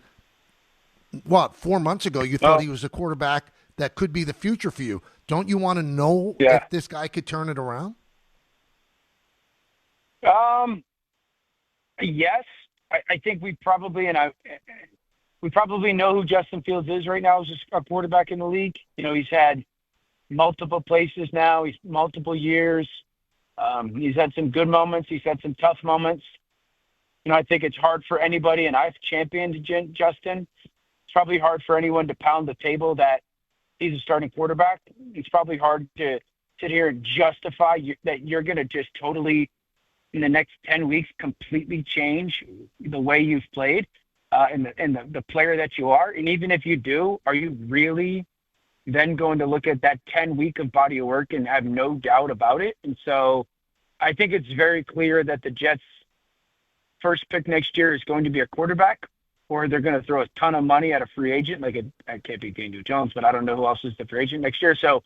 4 months ago you thought he was a quarterback that could be the future for you. Don't you want to know if this guy could turn it around? Yes. I think we probably know who Justin Fields is right now as a quarterback in the league. He's had multiple places now. He's multiple years. He's had some good moments. He's had some tough moments. I think it's hard for anybody, and I've championed Justin. It's probably hard for anyone to pound the table that he's a starting quarterback. It's probably hard to sit here and justify that you're going to just totally, in the next 10 weeks, completely change the way you've played and the player that you are. And even if you do, are you really then going to look at that 10-week of body of work and have no doubt about it? And so I think it's very clear that the Jets' first pick next year is going to be a quarterback, or they're going to throw a ton of money at a free agent. Like, it can't be Daniel Jones, but I don't know who else is the free agent next year. So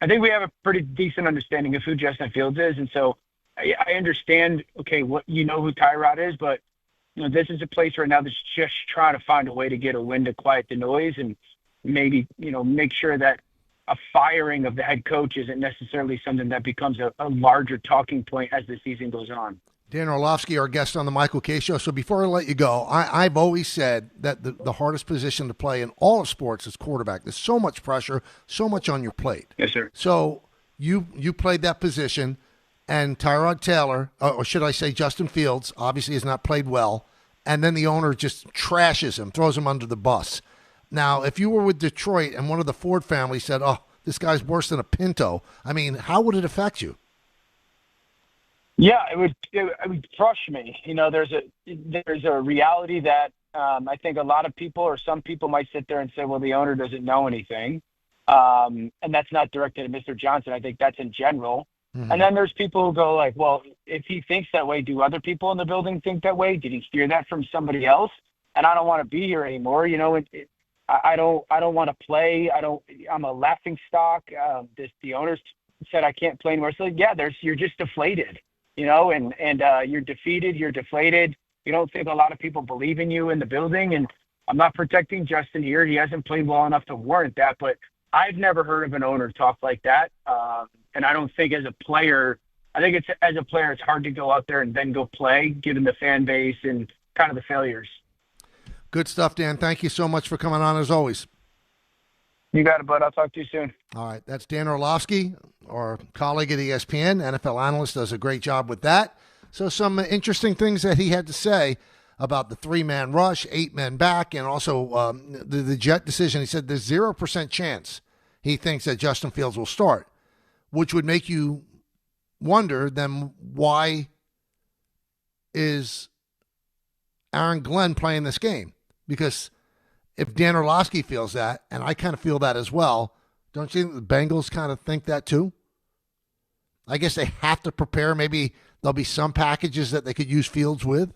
I think we have a pretty decent understanding of who Justin Fields is. And so I understand, okay, who Tyrod is, but this is a place right now that's just trying to find a way to get a win to quiet the noise and maybe, make sure that a firing of the head coach isn't necessarily something that becomes a larger talking point as the season goes on. Dan Orlovsky, our guest on the Michael K. Show. So before I let you go, I've always said that the hardest position to play in all of sports is quarterback. There's so much pressure, so much on your plate. Yes, sir. So you played that position, and Tyrod Taylor, or should I say Justin Fields, obviously has not played well, and then the owner just trashes him, throws him under the bus. Now, if you were with Detroit and one of the Ford family said, oh, this guy's worse than a Pinto, I mean, how would it affect you? Yeah, it would crush me. There's a reality that I think a lot of people or some people might sit there and say, well, the owner doesn't know anything. And that's not directed at Mr. Johnson. I think that's in general. Mm-hmm. And then there's people who go like, well, if he thinks that way, do other people in the building think that way? Did he hear that from somebody else? And I don't want to be here anymore. I don't want to play. I'm a laughing stock. The owners said, I can't play anymore. So yeah, you're just deflated, and you're defeated, you're deflated. You don't think a lot of people believe in you in the building. And I'm not protecting Justin here. He hasn't played well enough to warrant that, but I've never heard of an owner talk like that. And I don't think as a player, it's hard to go out there and then go play, given the fan base and kind of the failures. Good stuff, Dan. Thank you so much for coming on as always. You got it, bud. I'll talk to you soon. All right. That's Dan Orlovsky, our colleague at ESPN, NFL analyst, does a great job with that. So some interesting things that he had to say about the 3-man rush, 8 men back, and also the Jet decision. He said there's 0% chance he thinks that Justin Fields will start, which would make you wonder then why is Aaron Glenn playing this game? Because if Dan Orlovsky feels that, and I kind of feel that as well, don't you think the Bengals kind of think that too? I guess they have to prepare. Maybe there'll be some packages that they could use Fields with.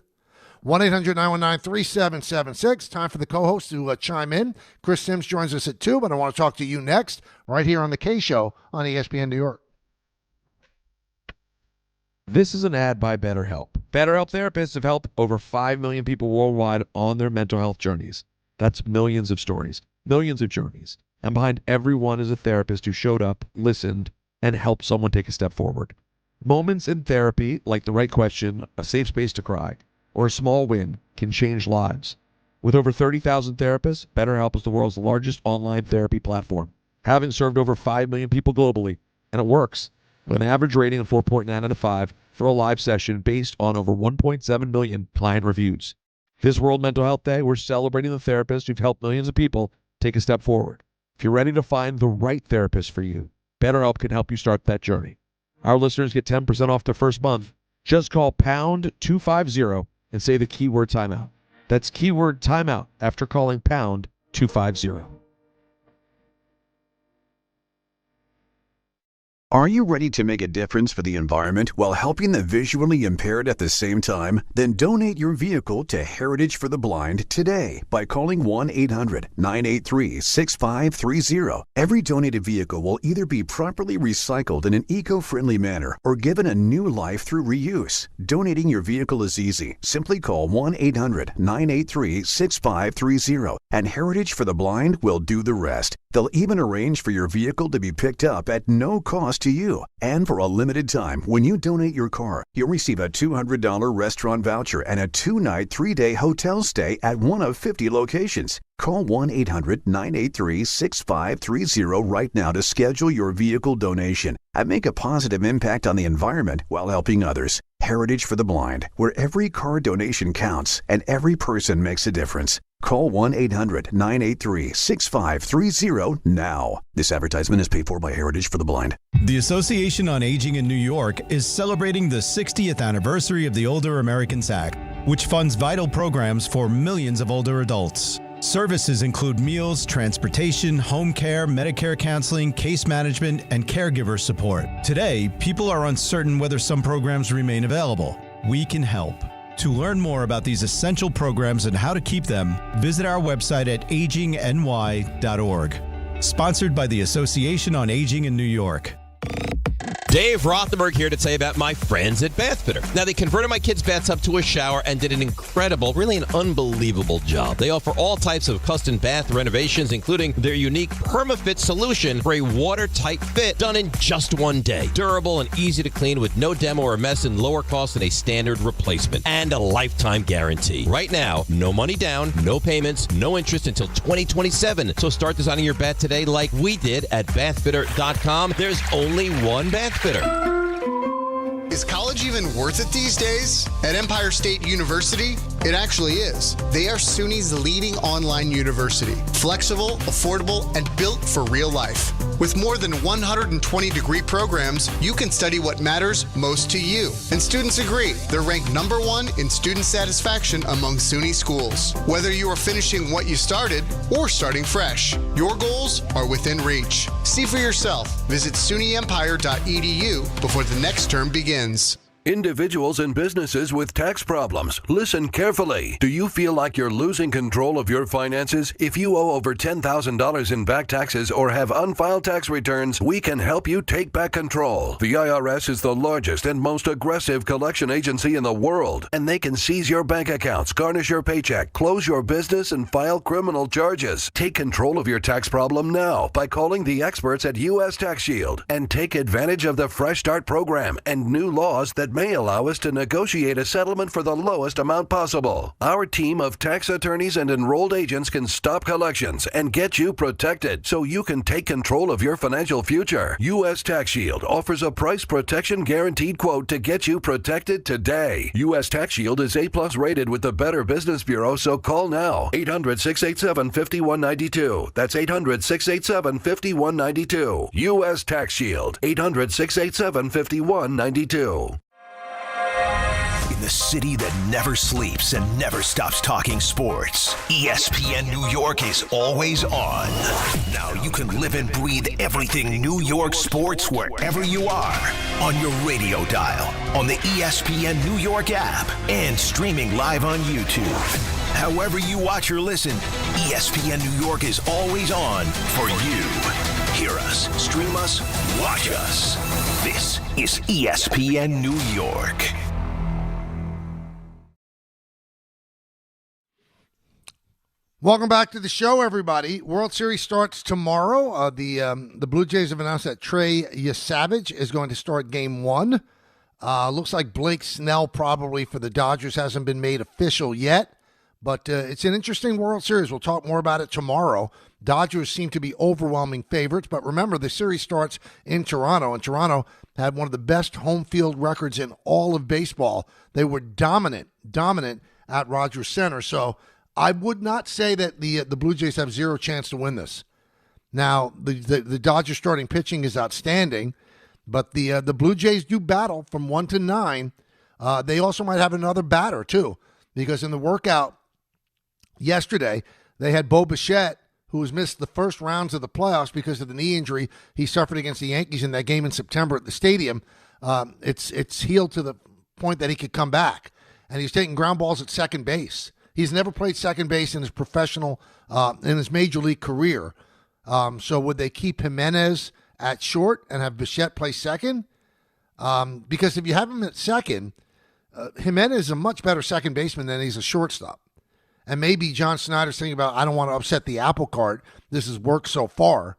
1-800-919-3776. Time for the co-host to chime in. Chris Simms joins us at 2, but I want to talk to you next, right here on the K Show on ESPN New York. This is an ad by BetterHelp. BetterHelp therapists have helped over 5 million people worldwide on their mental health journeys. That's millions of stories, millions of journeys. And behind every one is a therapist who showed up, listened, and helped someone take a step forward. Moments in therapy, like the right question, a safe space to cry, or a small win, can change lives. With over 30,000 therapists, BetterHelp is the world's largest online therapy platform, having served over 5 million people globally, and it works. With an average rating of 4.9 out of 5 for a live session based on over 1.7 million client reviews. This World Mental Health Day, we're celebrating the therapists who've helped millions of people take a step forward. If you're ready to find the right therapist for you, BetterHelp can help you start that journey. Our listeners get 10% off their first month. Just call pound 250 and say the keyword timeout. That's keyword timeout after calling pound 250. Are you ready to make a difference for the environment while helping the visually impaired at the same time? Then donate your vehicle to Heritage for the Blind today by calling 1-800-983-6530. Every donated vehicle will either be properly recycled in an eco-friendly manner or given a new life through reuse. Donating your vehicle is easy. Simply call 1-800-983-6530 and Heritage for the Blind will do the rest. They'll even arrange for your vehicle to be picked up at no cost to you. And for a limited time, when you donate your car, you'll receive a $200 restaurant voucher and a 2-night, 3-day hotel stay at one of 50 locations. Call 1-800-983-6530 right now to schedule your vehicle donation and make a positive impact on the environment while helping others. Heritage for the Blind, where every car donation counts and every person makes a difference. Call 1-800-983-6530 now. This advertisement is paid for by Heritage for the Blind. The Association on Aging in New York is celebrating the 60th anniversary of the Older Americans Act, which funds vital programs for millions of older adults. Services include meals, transportation, home care, Medicare counseling, case management, and caregiver support. Today, people are uncertain whether some programs remain available. We can help. To learn more about these essential programs and how to keep them, visit our website at agingny.org. Sponsored by the Association on Aging in New York. Dave Rothenberg here to tell you about my friends at Bathfitter. Now, they converted my kids' bathtub to a shower and did an incredible, really an unbelievable job. They offer all types of custom bath renovations, including their unique PermaFit solution for a watertight fit done in just one day. Durable and easy to clean with no demo or mess and lower cost than a standard replacement. And a lifetime guarantee. Right now, no money down, no payments, no interest until 2027. So start designing your bath today like we did at bathfitter.com. There's only one Bathfitter. Is college even worth it these days? At Empire State University, it actually is. They are SUNY's leading online university. Flexible, affordable, and built for real life. With more than 120 degree programs, you can study what matters most to you. And students agree, they're ranked #1 in student satisfaction among SUNY schools. Whether you are finishing what you started or starting fresh, your goals are within reach. See for yourself. Visit SUNYempire.edu before the next term begins. Individuals and businesses with tax problems, listen carefully. Do you feel like you're losing control of your finances? If you owe over $10,000 in back taxes or have unfiled tax returns, we can help you take back control. The IRS is the largest and most aggressive collection agency in the world, and they can seize your bank accounts, garnish your paycheck, close your business, and file criminal charges. Take control of your tax problem now by calling the experts at U.S. Tax Shield and take advantage of the Fresh Start program and new laws that may allow us to negotiate a settlement for the lowest amount possible. Our team of tax attorneys and enrolled agents can stop collections and get you protected so you can take control of your financial future. U.S. Tax Shield offers a price protection guaranteed quote to get you protected today. U.S. Tax Shield is A+ rated with the Better Business Bureau, so call now. 800-687-5192. That's 800-687-5192. U.S. Tax Shield. 800-687-5192. In the city that never sleeps and never stops talking sports, ESPN New York is always on. Now you can live and breathe everything New York sports wherever you are. On your radio dial, on the ESPN New York app, and streaming live on YouTube. However you watch or listen, ESPN New York is always on for you. Hear us, stream us, watch us. This is ESPN New York. Welcome back to the show, everybody. World Series starts tomorrow. The Blue Jays have announced that Trey Yesavage is going to start Game 1. Looks like Blake Snell probably for the Dodgers hasn't been made official yet, but it's an interesting World Series. We'll talk more about it tomorrow. Dodgers seem to be overwhelming favorites, but remember, the series starts in Toronto, and Toronto had one of the best home field records in all of baseball. They were dominant at Rogers Center, so I would not say that the Blue Jays have zero chance to win this. Now, the Dodgers starting pitching is outstanding, but the Blue Jays do battle from 1 to 9. They also might have another batter, too, because in the workout yesterday, they had Bo Bichette, who has missed the first rounds of the playoffs because of the knee injury he suffered against the Yankees in that game in September at the stadium. It's healed to the point that he could come back, and he's taking ground balls at second base. He's never played second base in his professional, in his major league career. So would they keep Jimenez at short and have Bichette play second? Because if you have him at second, Jimenez is a much better second baseman than he's a shortstop. And maybe John Snyder's thinking about, I don't want to upset the apple cart. This has worked so far.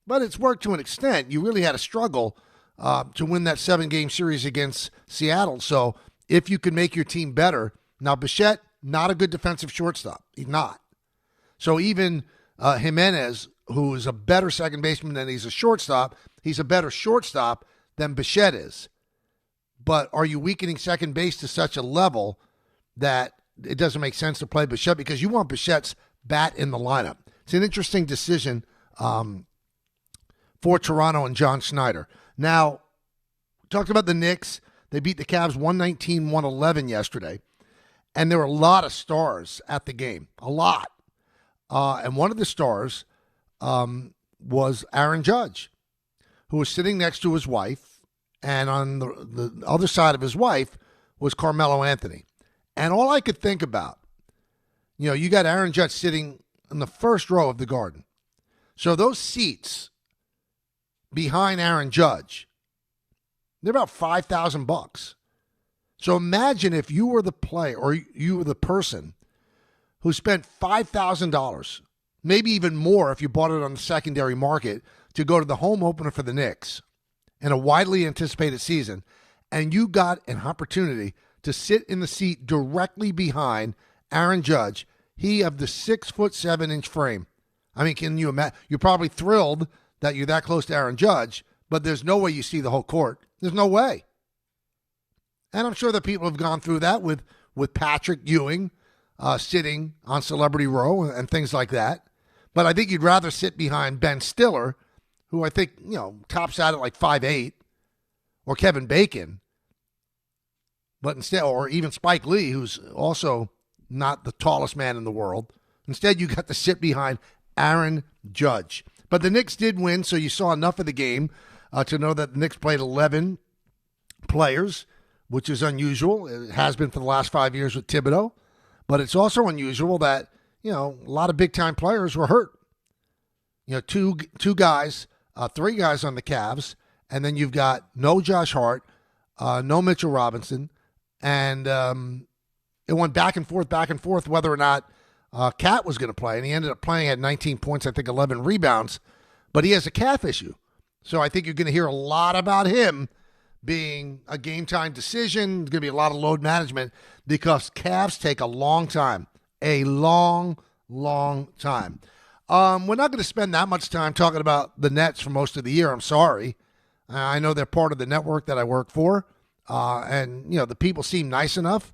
But it's worked to an extent. You really had a struggle to win that 7-game series against Seattle. So if you could make your team better. Now, Bichette, not a good defensive shortstop. He's not. So even Jimenez, who is a better second baseman than he's a shortstop, he's a better shortstop than Bichette is. But are you weakening second base to such a level that it doesn't make sense to play Bichette? Because you want Bichette's bat in the lineup. It's an interesting decision for Toronto and John Snyder. Now, talked about the Knicks. They beat the Cavs 119-111 yesterday. And there were a lot of stars at the game, a lot. And one of the stars was Aaron Judge, who was sitting next to his wife. And on the other side of his wife was Carmelo Anthony. And all I could think about, you got Aaron Judge sitting in the first row of the Garden. So those seats behind Aaron Judge, they're about $5,000. So imagine if you were the player or you were the person who spent $5,000, maybe even more if you bought it on the secondary market, to go to the home opener for the Knicks in a widely anticipated season, and you got an opportunity to sit in the seat directly behind Aaron Judge, he of the 6'7" frame. I mean, can you imagine? You're probably thrilled that you're that close to Aaron Judge, but there's no way you see the whole court. There's no way. And I'm sure that people have gone through that with Patrick Ewing sitting on Celebrity Row and things like that. But I think you'd rather sit behind Ben Stiller, who I think, tops out at like 5'8", or Kevin Bacon. But instead, or even Spike Lee, who's also not the tallest man in the world. Instead, you got to sit behind Aaron Judge. But the Knicks did win, so you saw enough of the game to know that the Knicks played 11 players which is unusual. It has been for the last 5 years with Thibodeau. But it's also unusual that, a lot of big-time players were hurt. Two guys, three guys on the Cavs, and then you've got no Josh Hart, no Mitchell Robinson, and it went back and forth whether or not Cat was going to play, and he ended up playing at 19 points, I think 11 rebounds, but he has a calf issue. So I think you're going to hear a lot about him being a game-time decision. There's going to be a lot of load management because Cavs take a long time, a long, long time. We're not going to spend that much time talking about the Nets for most of the year. I'm sorry. I know they're part of the network that I work for, and, the people seem nice enough.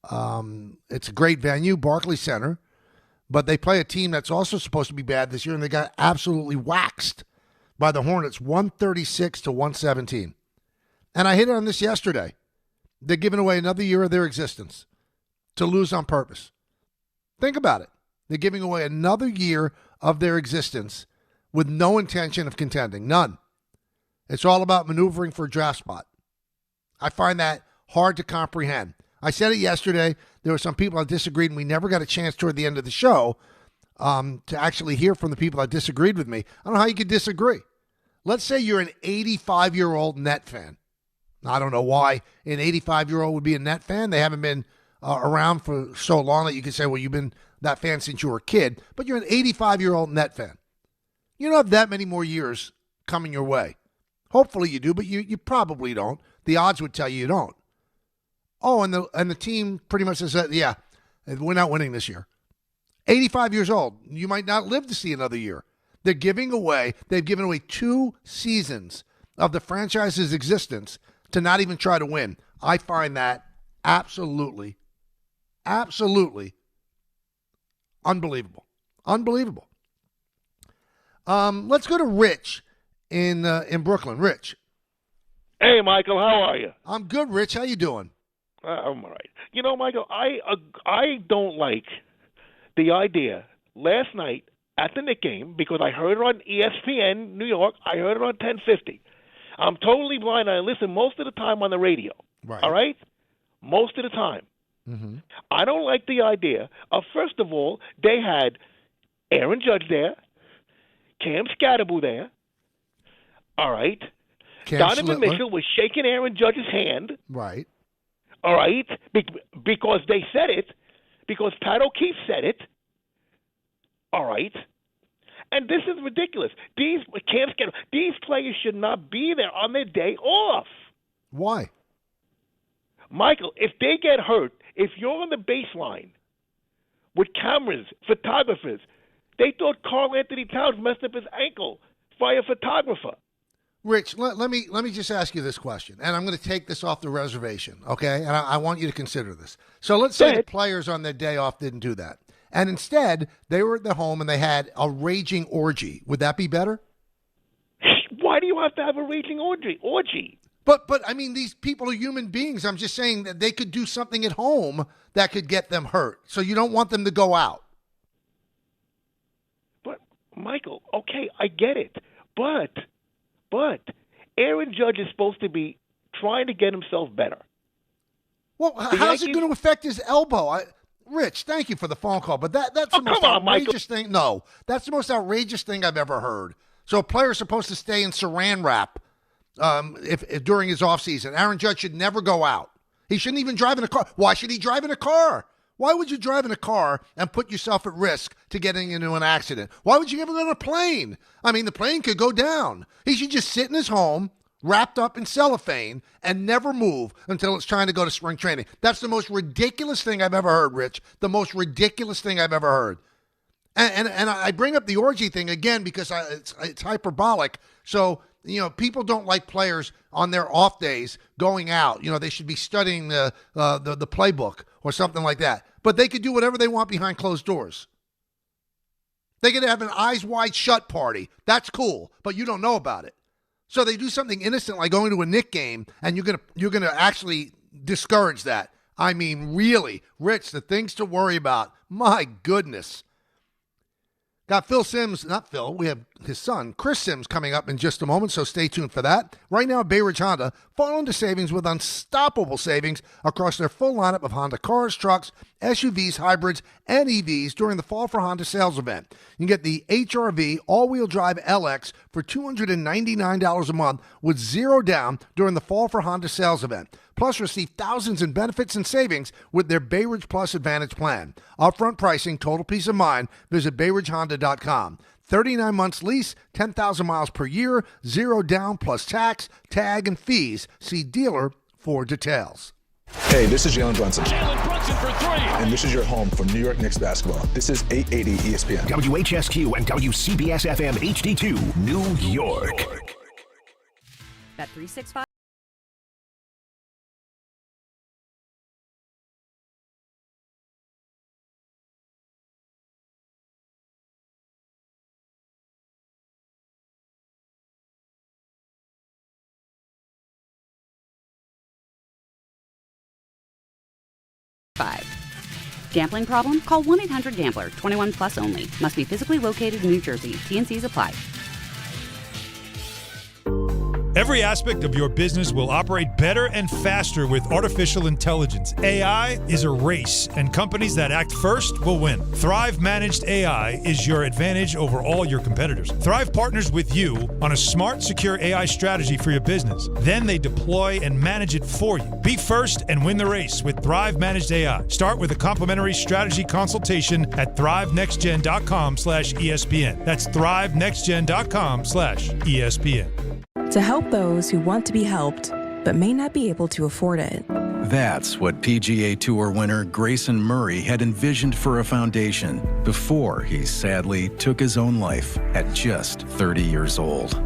It's a great venue, Barclays Center, but they play a team that's also supposed to be bad this year, and they got absolutely waxed by the Hornets, 136-117. And I hit on this yesterday. They're giving away another year of their existence to lose on purpose. Think about it. They're giving away another year of their existence with no intention of contending. None. It's all about maneuvering for a draft spot. I find that hard to comprehend. I said it yesterday. There were some people that disagreed, and we never got a chance toward the end of the show to actually hear from the people that disagreed with me. I don't know how you could disagree. Let's say you're an 85-year-old Net fan. I don't know why an 85-year-old would be a Net fan. They haven't been around for so long that you could say, well, you've been that fan since you were a kid. But you're an 85-year-old Net fan. You don't have that many more years coming your way. Hopefully you do, but you probably don't. The odds would tell you don't. Oh, and the team pretty much says, yeah, we're not winning this year. 85 years old. You might not live to see another year. They've given away 2 seasons of the franchise's existence to not even try to win. I find that absolutely, absolutely unbelievable. Unbelievable. Let's go to Rich in Brooklyn. Rich. Hey, Michael, how are you? I'm good, Rich. How you doing? I'm all right. Michael, I don't like the idea last night at the Knicks game because I heard it on ESPN New York. I heard it on 1050. I'm totally blind. I listen most of the time on the radio. Right. All right? Most of the time. Mm-hmm. I don't like the idea of, first of all, they had Aaron Judge there, Cam Scatterbu there. All right? Donovan Mitchell was shaking Aaron Judge's hand. Right. All right? Because they said it. Because Pat O'Keefe said it. All right? And this is ridiculous. These players should not be there on their day off. Why? Michael, if they get hurt, if you're on the baseline with cameras, photographers, they thought Karl Anthony Towns messed up his ankle by a photographer. Rich, let me just ask you this question, and I'm going to take this off the reservation, okay? And I want you to consider this. So let's say the players on their day off didn't do that, and instead they were at their home and they had a raging orgy. Would that be better? Why do you have to have a raging orgy? But I mean, these people are human beings. I'm just saying that they could do something at home that could get them hurt. So you don't want them to go out. But, Michael, okay, I get it. But Aaron Judge is supposed to be trying to get himself better. Well, how's it going to affect his elbow? Rich, thank you for the phone call, but that's the most outrageous thing. No, that's the most outrageous thing I've ever heard. So a player's supposed to stay in saran wrap if during his offseason. Aaron Judge should never go out. He shouldn't even drive in a car. Why should he drive in a car? Why would you drive in a car and put yourself at risk to getting into an accident? Why would you ever go on a plane? I mean, the plane could go down. He should just sit in his home, wrapped up in cellophane, and never move until it's time to go to spring training. That's the most ridiculous thing I've ever heard, Rich. The most ridiculous thing I've ever heard. And I bring up the orgy thing again because it's hyperbolic. So, people don't like players on their off days going out. They should be studying the playbook or something like that. But they could do whatever they want behind closed doors. They could have an eyes wide shut party. That's cool, but you don't know about it. So they do something innocent like going to a Knicks game, and you're gonna actually discourage that. I mean, really, Rich, the things to worry about. My goodness. Got Phil Simms, not Phil. We have his son, Chris Simms, coming up in just a moment, so stay tuned for that. Right now, Bay Ridge Honda, fall into savings with unstoppable savings across their full lineup of Honda cars, trucks, SUVs, hybrids, and EVs during the Fall for Honda sales event. You can get the HR-V all-wheel drive LX for $299 a month with zero down during the Fall for Honda sales event. Plus, receive thousands in benefits and savings with their Bay Ridge Plus Advantage plan. Upfront pricing, total peace of mind. Visit BayRidgeHonda.com. 39 months lease, 10,000 miles per year, zero down plus tax, tag, and fees. See dealer for details. Hey, this is Jalen Brunson. Jalen Brunson for three. And this is your home for New York Knicks basketball. This is 880 ESPN. WHSQ and WCBS FM HD2, New York. Bet 365. Gambling problem? Call 1-800-GAMBLER. 21 plus only. Must be physically located in New Jersey. T&Cs apply. Every aspect of your business will operate better and faster with artificial intelligence. AI is a race, and companies that act first will win. Thrive Managed AI is your advantage over all your competitors. Thrive partners with you on a smart, secure AI strategy for your business. Then they deploy and manage it for you. Be first and win the race with Thrive Managed AI. Start with a complimentary strategy consultation at thrivenextgen.com/ESPN. That's thrivenextgen.com/ESPN. To help those who want to be helped, but may not be able to afford it. That's what PGA Tour winner Grayson Murray had envisioned for a foundation before he sadly took his own life at just 30 years old.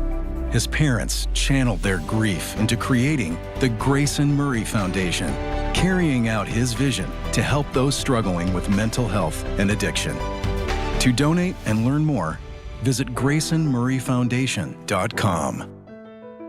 His parents channeled their grief into creating the Grayson Murray Foundation, carrying out his vision to help those struggling with mental health and addiction. To donate and learn more, visit GraysonMurrayFoundation.com.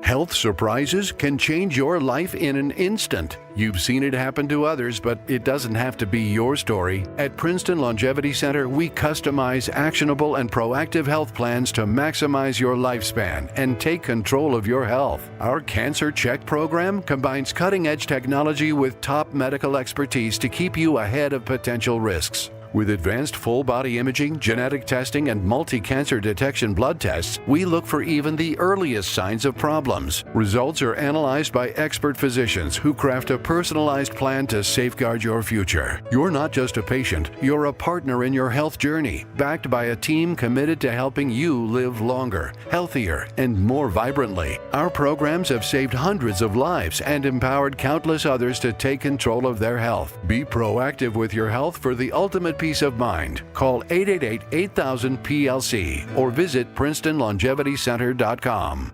Health surprises can change your life in an instant. You've seen it happen to others, but it doesn't have to be your story. At Princeton Longevity Center, we customize actionable and proactive health plans to maximize your lifespan and take control of your health. Our Cancer Check program combines cutting-edge technology with top medical expertise to keep you ahead of potential risks. With advanced full-body imaging, genetic testing, and multi-cancer detection blood tests, we look for even the earliest signs of problems. Results are analyzed by expert physicians who craft a personalized plan to safeguard your future. You're not just a patient, you're a partner in your health journey, backed by a team committed to helping you live longer, healthier, and more vibrantly. Our programs have saved hundreds of lives and empowered countless others to take control of their health. Be proactive with your health for the ultimate peace of mind. Call 888-8000-PLC or visit PrincetonLongevityCenter.com.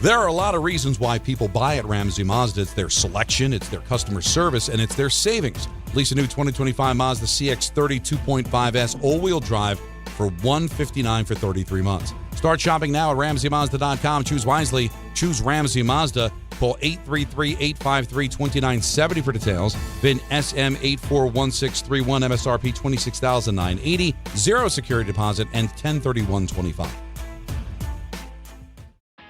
There are a lot of reasons why people buy at Ramsey Mazda. It's their selection, it's their customer service, and it's their savings. Lease a new 2025 Mazda CX-30 2.5S all-wheel drive for $159 for 33 months. Start shopping now at RamseyMazda.com. Choose wisely. Choose Ramsey Mazda. Call 833-853-2970 for details. VIN SM841631, MSRP $26,980, 0 security deposit, and 1031.25.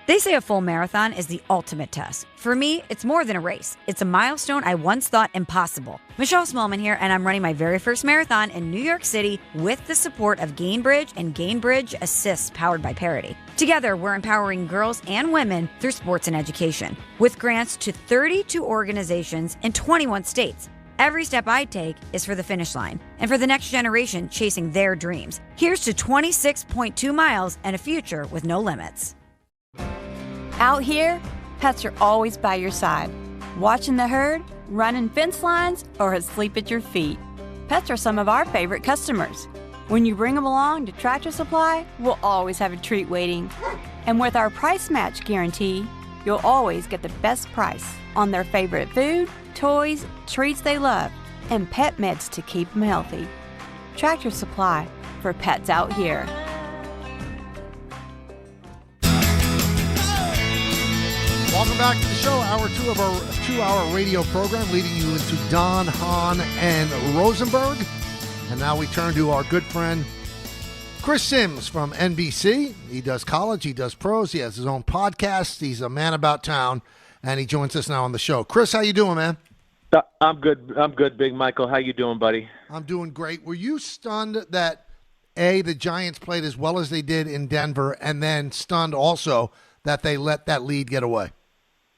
They say a full marathon is the ultimate test. For me, it's more than a race. It's a milestone I once thought impossible. Michelle Smallman here, and I'm running my very first marathon in New York City with the support of Gainbridge and Gainbridge Assists powered by Parity. Together, we're empowering girls and women through sports and education with grants to 32 organizations in 21 states. Every step I take is for the finish line and for the next generation chasing their dreams. Here's to 26.2 miles and a future with no limits. Out here, pets are always by your side, watching the herd, running fence lines, or asleep at your feet. Pets are some of our favorite customers. When you bring them along to Tractor Supply, we'll always have a treat waiting. And with our price match guarantee, you'll always get the best price on their favorite food, toys, treats they love, and pet meds to keep them healthy. Tractor Supply, for pets out here. Welcome back to the show, hour two of our 2-hour radio program, leading you into Don, Hahn, and Rosenberg. And now we turn to our good friend, Chris Simms from NBC. He does college, he does pros, he has his own podcast. He's a man about town, and he joins us now on the show. Chris, how you doing, man? I'm good, Big Michael. How you doing, buddy? I'm doing great. Were you stunned that, A, the Giants played as well as they did in Denver, and then stunned also that they let that lead get away?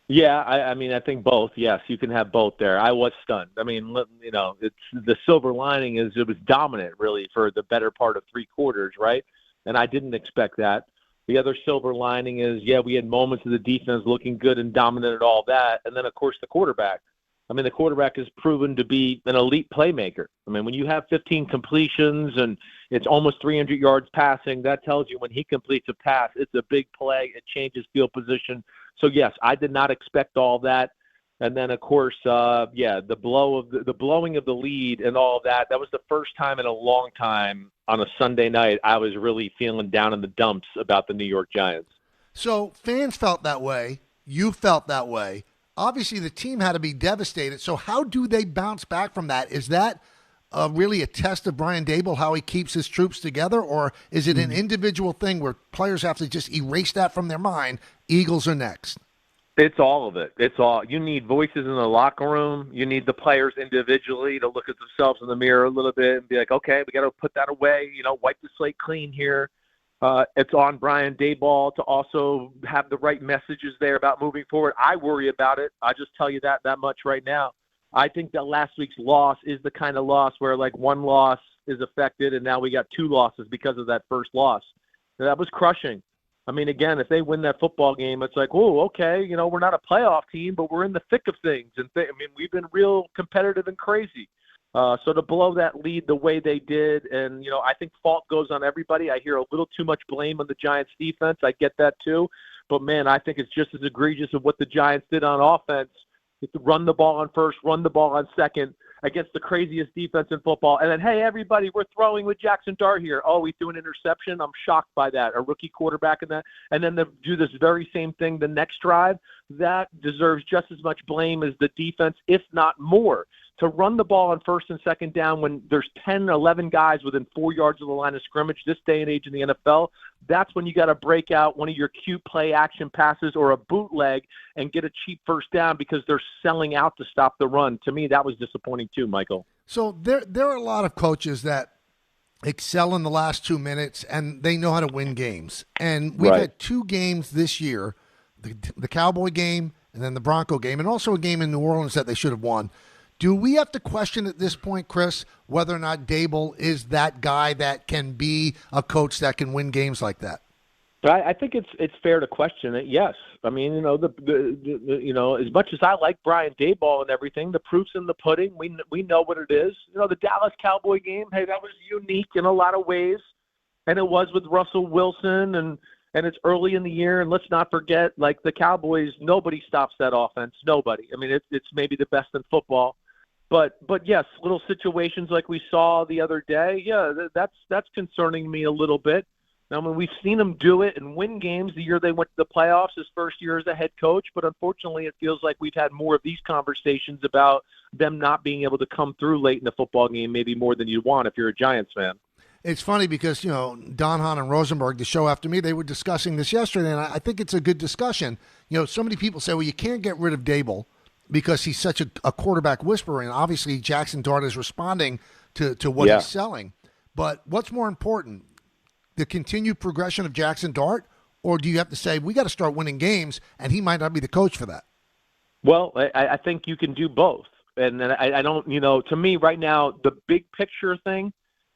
Yeah, I mean, I think both. Yes, you can have both there. I was stunned. I mean, it's the silver lining is it was dominant, really, for the better part of 3 quarters, right? And I didn't expect that. The other silver lining is, we had moments of the defense looking good and dominant and all that. And then, of course, the quarterback. I mean, the quarterback has proven to be an elite playmaker. I mean, when you have 15 completions and it's almost 300 yards passing, that tells you when he completes a pass, it's a big play. It changes field position. So, yes, I did not expect all that. And then, of course, the blowing of the lead and all of that, that was the first time in a long time on a Sunday night I was really feeling down in the dumps about the New York Giants. So fans felt that way. You felt that way. Obviously, the team had to be devastated. So how do they bounce back from that? Is that really a test of Brian Daboll, how he keeps his troops together? Or is it an individual thing where players have to just erase that from their mind? Eagles are next. It's all of it. It's all. You need voices in the locker room. You need the players individually to look at themselves in the mirror a little bit and be like, okay, we got to put that away, wipe the slate clean here. It's on Brian Daboll to also have the right messages there about moving forward. I worry about it. I just tell you that much right now. I think that last week's loss is the kind of loss where like one loss is affected and now we got 2 losses because of that first loss. That was crushing. I mean, again, if they win that football game, it's like, oh, okay, we're not a playoff team, but we're in the thick of things. And we've been real competitive and crazy. So to blow that lead the way they did, and, I think fault goes on everybody. I hear a little too much blame on the Giants defense. I get that too. But, man, I think it's just as egregious of what the Giants did on offense. Run the ball on first, run the ball on second against the craziest defense in football. And then, hey, everybody, we're throwing with Jaxson Dart here. Oh, he threw an interception. I'm shocked by that. A rookie quarterback in that. And then to do this very same thing the next drive, that deserves just as much blame as the defense, if not more. To run the ball on first and second down when there's 10, 11 guys within 4 yards of the line of scrimmage this day and age in the NFL, that's when you got to break out one of your cute play action passes or a bootleg and get a cheap first down because they're selling out to stop the run. To me, that was disappointing too, Michael. So there are a lot of coaches that excel in the last 2 minutes and they know how to win games. And we've had 2 games this year, the Cowboy game and then the Bronco game, and also a game in New Orleans that they should have won. Do we have to question at this point, Chris, whether or not Daboll is that guy that can be a coach that can win games like that? I think it's fair to question it. Yes, I mean, as much as I like Brian Daboll and everything, the proof's in the pudding. We know what it is. The Dallas Cowboy game, hey, that was unique in a lot of ways, and it was with Russell Wilson, and it's early in the year. And let's not forget, like the Cowboys, nobody stops that offense. Nobody. I mean, it's maybe the best in football. But yes, little situations like we saw the other day, that's concerning me a little bit. I mean, we've seen him do it and win games the year they went to the playoffs, his first year as a head coach. But unfortunately, it feels like we've had more of these conversations about them not being able to come through late in the football game, maybe more than you'd want if you're a Giants fan. It's funny because, Don Hahn and Rosenberg, the show after me, they were discussing this yesterday, and I think it's a good discussion. So many people say, well, you can't get rid of Daboll because he's such a quarterback whisperer, and obviously Jaxson Dart is responding to what he's selling. But what's more important, the continued progression of Jaxson Dart, or do you have to say, we got to start winning games, and he might not be the coach for that? Well, I think you can do both. And I don't, to me right now, the big picture thing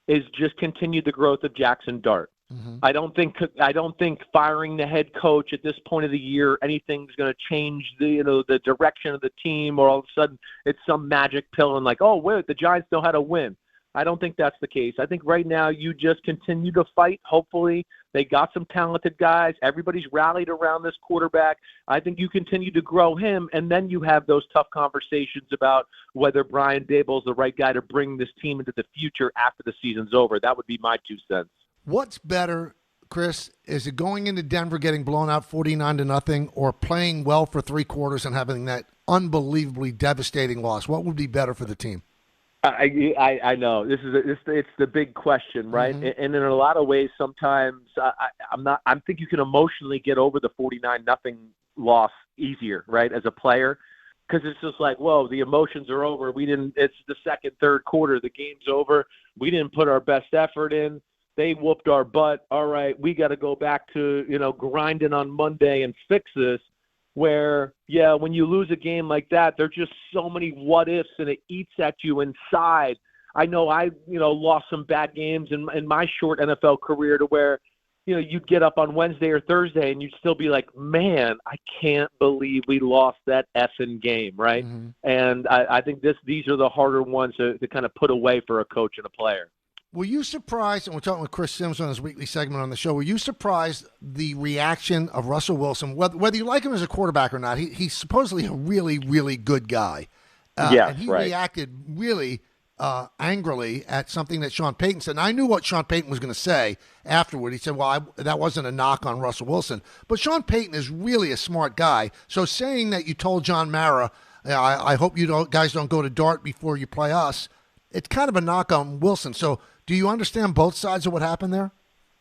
is just continue the growth of Jaxson Dart. Mm-hmm. I don't think firing the head coach at this point of the year, anything's going to change the direction of the team, or all of a sudden it's some magic pill and like, oh wait, the Giants know how to win. I don't think that's the case. I think right now you just continue to fight. Hopefully they got some talented guys. Everybody's rallied around this quarterback. I think you continue to grow him, and then you have those tough conversations about whether Brian Daboll is the right guy to bring this team into the future after the season's over. That would be my 2 cents. What's better, Chris? Is it going into Denver getting blown out 49-0, or playing well for 3 quarters and having that unbelievably devastating loss? What would be better for the team? I know it's the big question, right? Mm-hmm. And in a lot of ways, sometimes I think you can emotionally get over the 49-0 loss easier, right? As a player, because it's just like, whoa, the emotions are over. It's the second, third quarter. The game's over. We didn't put our best effort in. They whooped our butt. All right, we got to go back to grinding on Monday and fix this. Where, yeah, when you lose a game like that, there's just so many what ifs, and it eats at you inside. I know I lost some bad games in my short NFL career to where, you'd get up on Wednesday or Thursday and you'd still be like, man, I can't believe we lost that effing game, right? Mm-hmm. And I think these are the harder ones to kind of put away for a coach and a player. Were you surprised, and we're talking with Chris Simms on his weekly segment on the show, were you surprised the reaction of Russell Wilson, whether you like him as a quarterback or not? He's supposedly a really, really good guy. Yes, and he right. reacted really angrily at something that Sean Payton said. And I knew what Sean Payton was going to say afterward. He said, well, that wasn't a knock on Russell Wilson. But Sean Payton is really a smart guy. So saying that you told John Mara, I hope you guys don't go to Dart before you play us, it's kind of a knock on Wilson. So do you understand both sides of what happened there?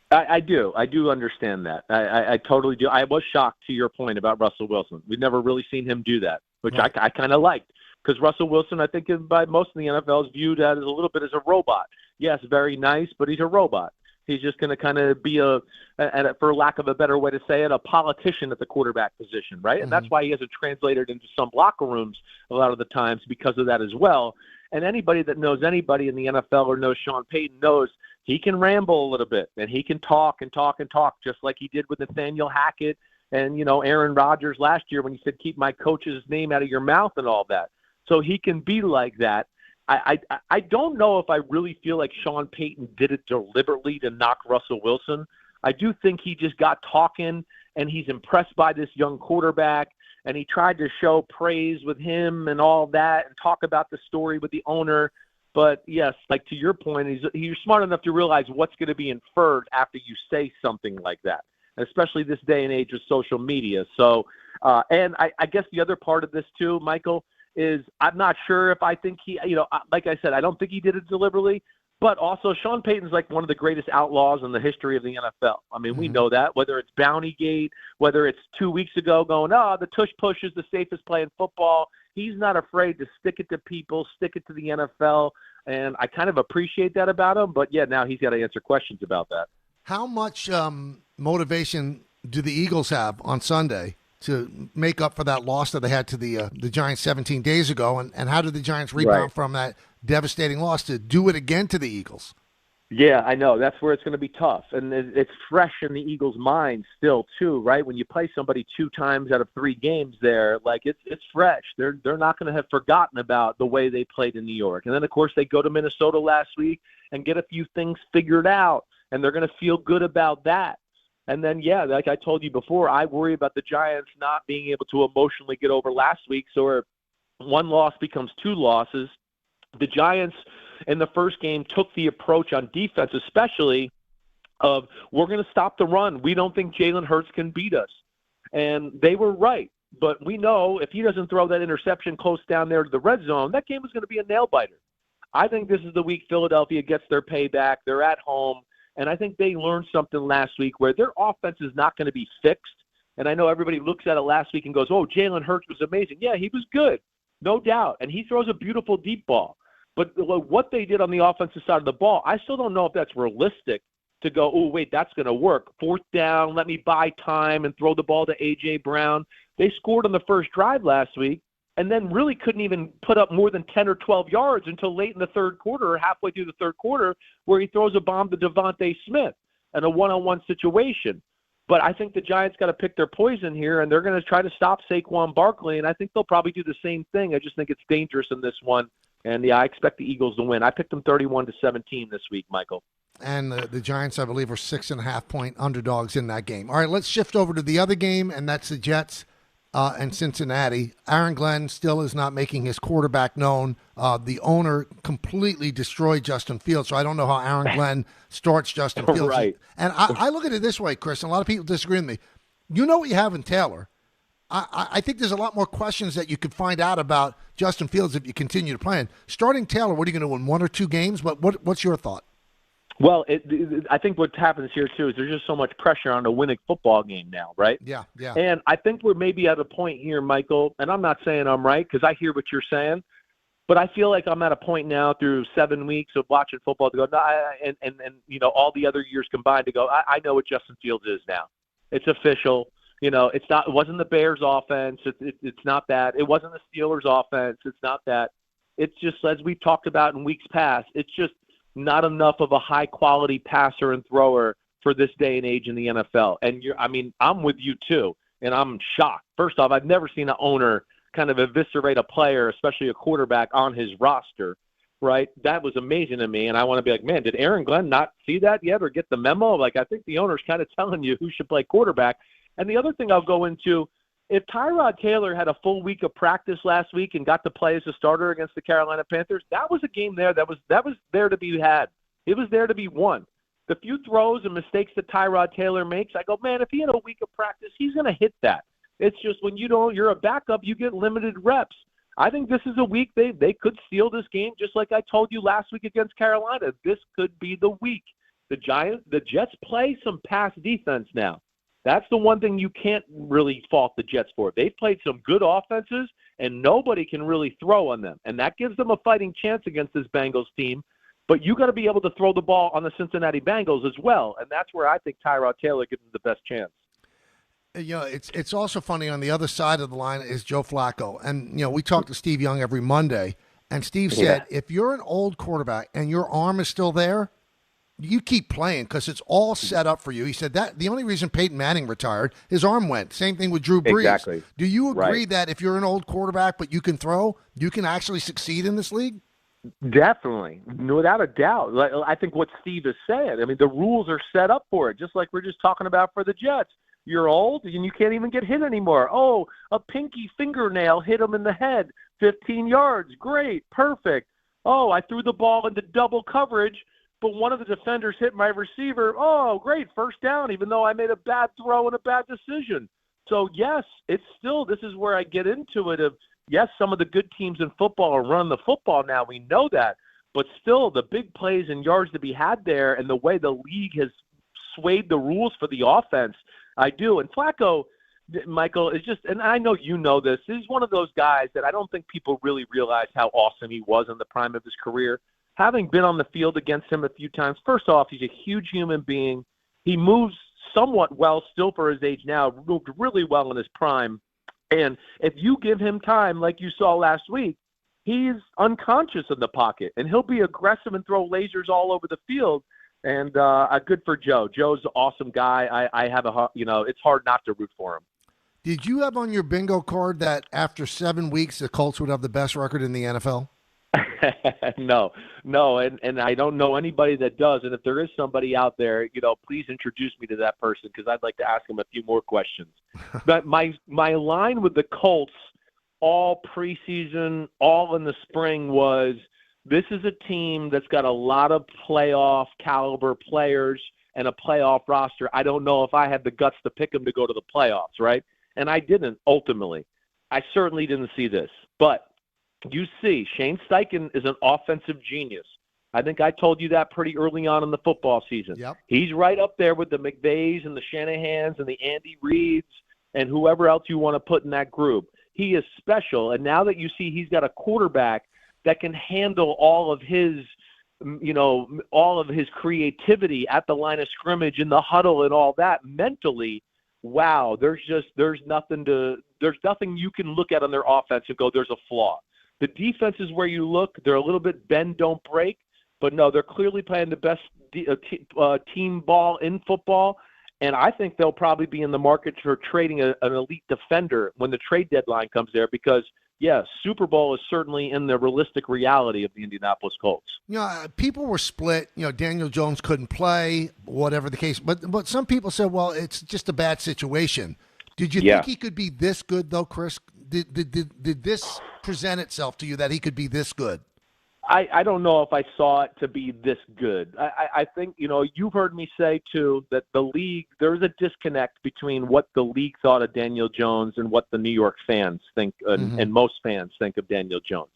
I do. I do understand that. I totally do. I was shocked to your point about Russell Wilson. We've never really seen him do that, which right. I kind of liked. Because Russell Wilson, I think, by most in the NFL, is viewed as a little bit as a robot. Yes, very nice, but he's a robot. He's just going to kind of be for lack of a better way to say it, a politician at the quarterback position, right? Mm-hmm. And that's why he hasn't translated into some locker rooms a lot of the times because of that as well. And anybody that knows anybody in the NFL or knows Sean Payton knows he can ramble a little bit, and he can talk and talk and talk, just like he did with Nathaniel Hackett and, Aaron Rodgers last year when he said, keep my coach's name out of your mouth and all that. So he can be like that. I don't know if I really feel like Sean Payton did it deliberately to knock Russell Wilson. I do think he just got talking, and he's impressed by this young quarterback, and he tried to show praise with him and all that and talk about the story with the owner. But, yes, like to your point, he's smart enough to realize what's going to be inferred after you say something like that, especially this day and age of social media. So, and I guess the other part of this too, Michael, is I'm not sure if I think he, like I said, I don't think he did it deliberately, but also Sean Payton's like one of the greatest outlaws in the history of the NFL. I mean, we know that, whether it's Bountygate, whether it's 2 weeks ago going, the tush push is the safest play in football. He's not afraid to stick it to people, stick it to the NFL, and I kind of appreciate that about him, but yeah, now he's got to answer questions about that. How much motivation do the Eagles have on Sunday to make up for that loss that they had to the Giants 17 days ago, and how did the Giants rebound from that devastating loss to do it again to the Eagles? Yeah, I know. That's where it's going to be tough, and it's fresh in the Eagles' mind still, too, right? When you play somebody 2 times out of 3 games there, like it's fresh. They're not going to have forgotten about the way they played in New York. And then, of course, they go to Minnesota last week and get a few things figured out, and they're going to feel good about that. And then, yeah, like I told you before, I worry about the Giants not being able to emotionally get over last week. So 1 loss becomes 2 losses. The Giants in the first game took the approach on defense, especially of we're going to stop the run. We don't think Jalen Hurts can beat us. And they were right. But we know if he doesn't throw that interception close down there to the red zone, that game is going to be a nail-biter. I think this is the week Philadelphia gets their payback. They're at home. And I think they learned something last week where their offense is not going to be fixed. And I know everybody looks at it last week and goes, Jalen Hurts was amazing. Yeah, he was good, no doubt. And he throws a beautiful deep ball. But what they did on the offensive side of the ball, I still don't know if that's realistic to go, that's going to work. 4th down, let me buy time and throw the ball to A.J. Brown. They scored on the first drive last week and then really couldn't even put up more than 10 or 12 yards until late in the third quarter or halfway through the third quarter where he throws a bomb to Devontae Smith in a one-on-one situation. But I think the Giants got to pick their poison here, and they're going to try to stop Saquon Barkley, and I think they'll probably do the same thing. I just think it's dangerous in this one. And, yeah, I expect the Eagles to win. I picked them 31-17 this week, Michael. And the Giants, I believe, are 6.5-point underdogs in that game. All right, let's shift over to the other game, and that's the Jets and Cincinnati. Aaron Glenn still is not making his quarterback known. The owner completely destroyed Justin Fields, so I don't know how Aaron Glenn starts Justin Fields. Right. And I look at it this way, Chris, and a lot of people disagree with me. You know what you have in Taylor. I think there's a lot more questions that you could find out about Justin Fields if you continue to play him. Starting Taylor, what are you going to win, 1 or 2 games? But what's your thought? Well, I think what happens here, too, is there's just so much pressure on a winning football game now, right? Yeah. And I think we're maybe at a point here, Michael, and I'm not saying I'm right because I hear what you're saying, but I feel like I'm at a point now through 7 weeks of watching football to go, and all the other years combined to go, I know what Justin Fields is now. It's official. It wasn't the Bears offense. It's not that. It wasn't the Steelers offense. It's not that. It's just, as we've talked about in weeks past, it's just not enough of a high-quality passer and thrower for this day and age in the NFL. And I'm with you too, and I'm shocked. First off, I've never seen an owner kind of eviscerate a player, especially a quarterback, on his roster, right? That was amazing to me, and I want to be like, man, did Aaron Glenn not see that yet or get the memo? Like, I think the owner's kind of telling you who should play quarterback. And the other thing I'll go into, if Tyrod Taylor had a full week of practice last week and got to play as a starter against the Carolina Panthers, that was a game there that was there to be had. It was there to be won. The few throws and mistakes that Tyrod Taylor makes, I go, man, if he had a week of practice, he's going to hit that. It's just when you're a backup, you get limited reps. I think this is a week they could steal this game, just like I told you last week against Carolina. This could be the week. The Jets play some pass defense now. That's the one thing you can't really fault the Jets for. They've played some good offenses, and nobody can really throw on them. And that gives them a fighting chance against this Bengals team. But you got to be able to throw the ball on the Cincinnati Bengals as well. And that's where I think Tyrod Taylor gives them the best chance. It's also funny, on the other side of the line is Joe Flacco. And, we talk to Steve Young every Monday. And Steve said, if you're an old quarterback and your arm is still there, you keep playing because it's all set up for you. He said that the only reason Peyton Manning retired, his arm went. Same thing with Drew Brees. Exactly. Do you agree that if you're an old quarterback but you can throw, you can actually succeed in this league? Definitely, without a doubt. I think what Steve is saying, the rules are set up for it, just like we're just talking about for the Jets. You're old and you can't even get hit anymore. Oh, a pinky fingernail hit him in the head, 15 yards. Great, perfect. Oh, I threw the ball into double coverage, but one of the defenders hit my receiver. Oh, great, first down, even though I made a bad throw and a bad decision. So, yes, it's still, this is where I get into it of, yes, some of the good teams in football are running the football now. We know that. But still, the big plays and yards to be had there and the way the league has swayed the rules for the offense, I do. And Flacco, Michael, is just, and I know you know this, he's one of those guys that I don't think people really realize how awesome he was in the prime of his career. Having been on the field against him a few times, first off, he's a huge human being. He moves somewhat well still for his age now, moved really well in his prime. And if you give him time, like you saw last week, he's unconscious in the pocket, and he'll be aggressive and throw lasers all over the field. And good for Joe. Joe's an awesome guy. I have it's hard not to root for him. Did you have on your bingo card that after 7 weeks, the Colts would have the best record in the NFL? No, and I don't know anybody that does. And if there is somebody out there, please introduce me to that person because I'd like to ask him a few more questions. But my line with the Colts all preseason, all in the spring was, this is a team that's got a lot of playoff caliber players and a playoff roster. I don't know if I had the guts to pick them to go to the playoffs, right? And I didn't ultimately. I certainly didn't see this. But you see, Shane Steichen is an offensive genius. I think I told you that pretty early on in the football season. Yep. He's right up there with the McVays and the Shanahans and the Andy Reids and whoever else you want to put in that group. He is special. And now that you see he's got a quarterback that can handle all of his creativity at the line of scrimmage in the huddle and all that mentally, wow, there's nothing you can look at on their offense and go, there's a flaw. The defense is where you look. They're a little bit bend, don't break. But, no, they're clearly playing the best team ball in football. And I think they'll probably be in the market for trading an elite defender when the trade deadline comes there because, yeah, Super Bowl is certainly in the realistic reality of the Indianapolis Colts. People were split. Daniel Jones couldn't play, whatever the case. But some people said, well, it's just a bad situation. Did you think he could be this good, though, Chris? Did this present itself to you that he could be this good? I don't know if I saw it to be this good. I think, you've heard me say, too, that the league, there's a disconnect between what the league thought of Daniel Jones and what the New York fans think, and most fans think of Daniel Jones.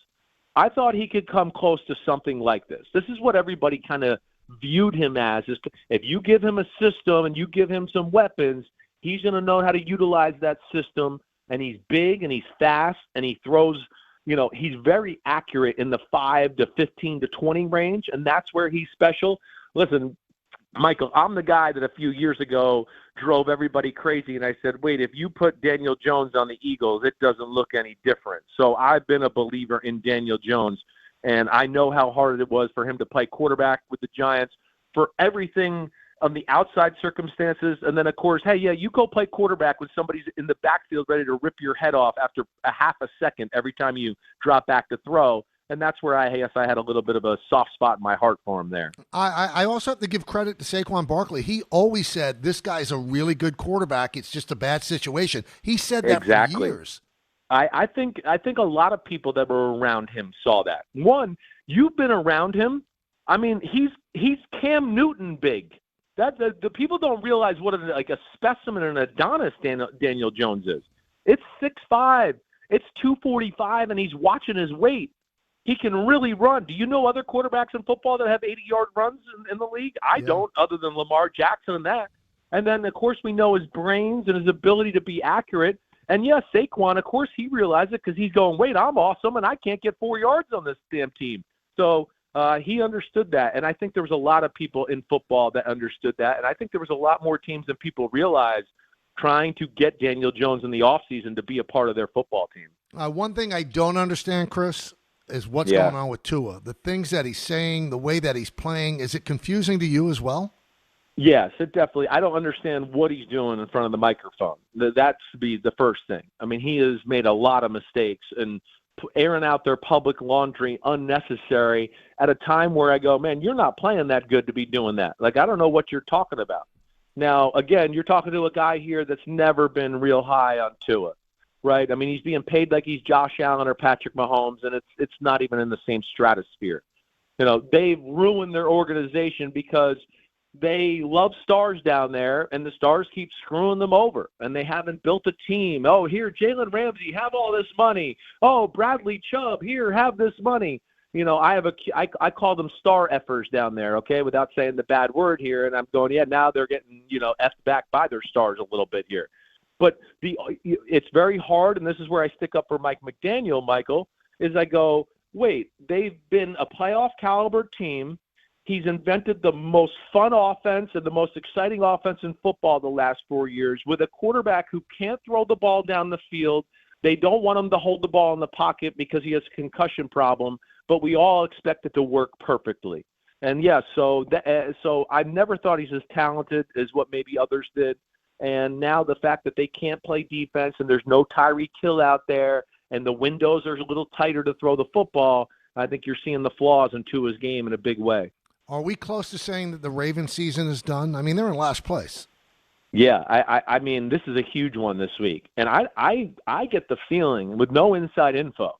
I thought he could come close to something like this. This is what everybody kind of viewed him as. Is if you give him a system and you give him some weapons, he's going to know how to utilize that system, and he's big and he's fast and he throws – he's very accurate in the 5 to 15 to 20 range, and that's where he's special. Listen, Michael, I'm the guy that a few years ago drove everybody crazy, and I said, wait, if you put Daniel Jones on the Eagles, it doesn't look any different. So I've been a believer in Daniel Jones, and I know how hard it was for him to play quarterback with the Giants, for everything on the outside circumstances. And then, of course, hey, yeah, you go play quarterback when somebody's in the backfield ready to rip your head off after a half a second every time you drop back to throw. And that's where I had a little bit of a soft spot in my heart for him there. I also have to give credit to Saquon Barkley. He always said, this guy's a really good quarterback. It's just a bad situation. He said that for years. I think a lot of people that were around him saw that. One, you've been around him. I mean, he's Cam Newton big. That the people don't realize what a specimen and an Adonis Daniel Jones is. It's 6'5", it's 245, and he's watching his weight. He can really run. Do you know other quarterbacks in football that have 80-yard runs in the league? I don't, other than Lamar Jackson and that. And then, of course, we know his brains and his ability to be accurate. And, yes, Saquon, of course, he realized it because he's going, wait, I'm awesome, and I can't get 4 yards on this damn team. So he understood that, and I think there was a lot of people in football that understood that, and I think there was a lot more teams than people realize trying to get Daniel Jones in the offseason to be a part of their football team. One thing I don't understand, Chris, is what's going on with Tua. The things that he's saying, the way that he's playing, is it confusing to you as well? Yes, it definitely. I don't understand what he's doing in front of the microphone. That should be the first thing. I mean, he has made a lot of mistakes and airing out their public laundry unnecessary at a time where I go, man, you're not playing that good to be doing that. Like, I don't know what you're talking about. Now, again, you're talking to a guy here that's never been real high on Tua, right? I mean, he's being paid like he's Josh Allen or Patrick Mahomes, and it's not even in the same stratosphere. They've ruined their organization because they love stars down there, and the stars keep screwing them over, and they haven't built a team. Oh, here, Jalen Ramsey, have all this money. Oh, Bradley Chubb, here, have this money. I call them star effers down there, okay, without saying the bad word here, and I'm going, yeah, now they're getting, effed back by their stars a little bit here. But it's very hard, and this is where I stick up for Mike McDaniel, Michael, is I go, wait, they've been a playoff caliber team. He's invented the most fun offense and the most exciting offense in football the last 4 years with a quarterback who can't throw the ball down the field. They don't want him to hold the ball in the pocket because he has a concussion problem, but we all expect it to work perfectly. And, so I never thought he's as talented as what maybe others did. And now the fact that they can't play defense and there's no Tyreek Hill out there and the windows are a little tighter to throw the football, I think you're seeing the flaws in Tua's game in a big way. Are we close to saying that the Ravens season is done? I mean, they're in last place. Yeah, I mean, this is a huge one this week. And I get the feeling, with no inside info,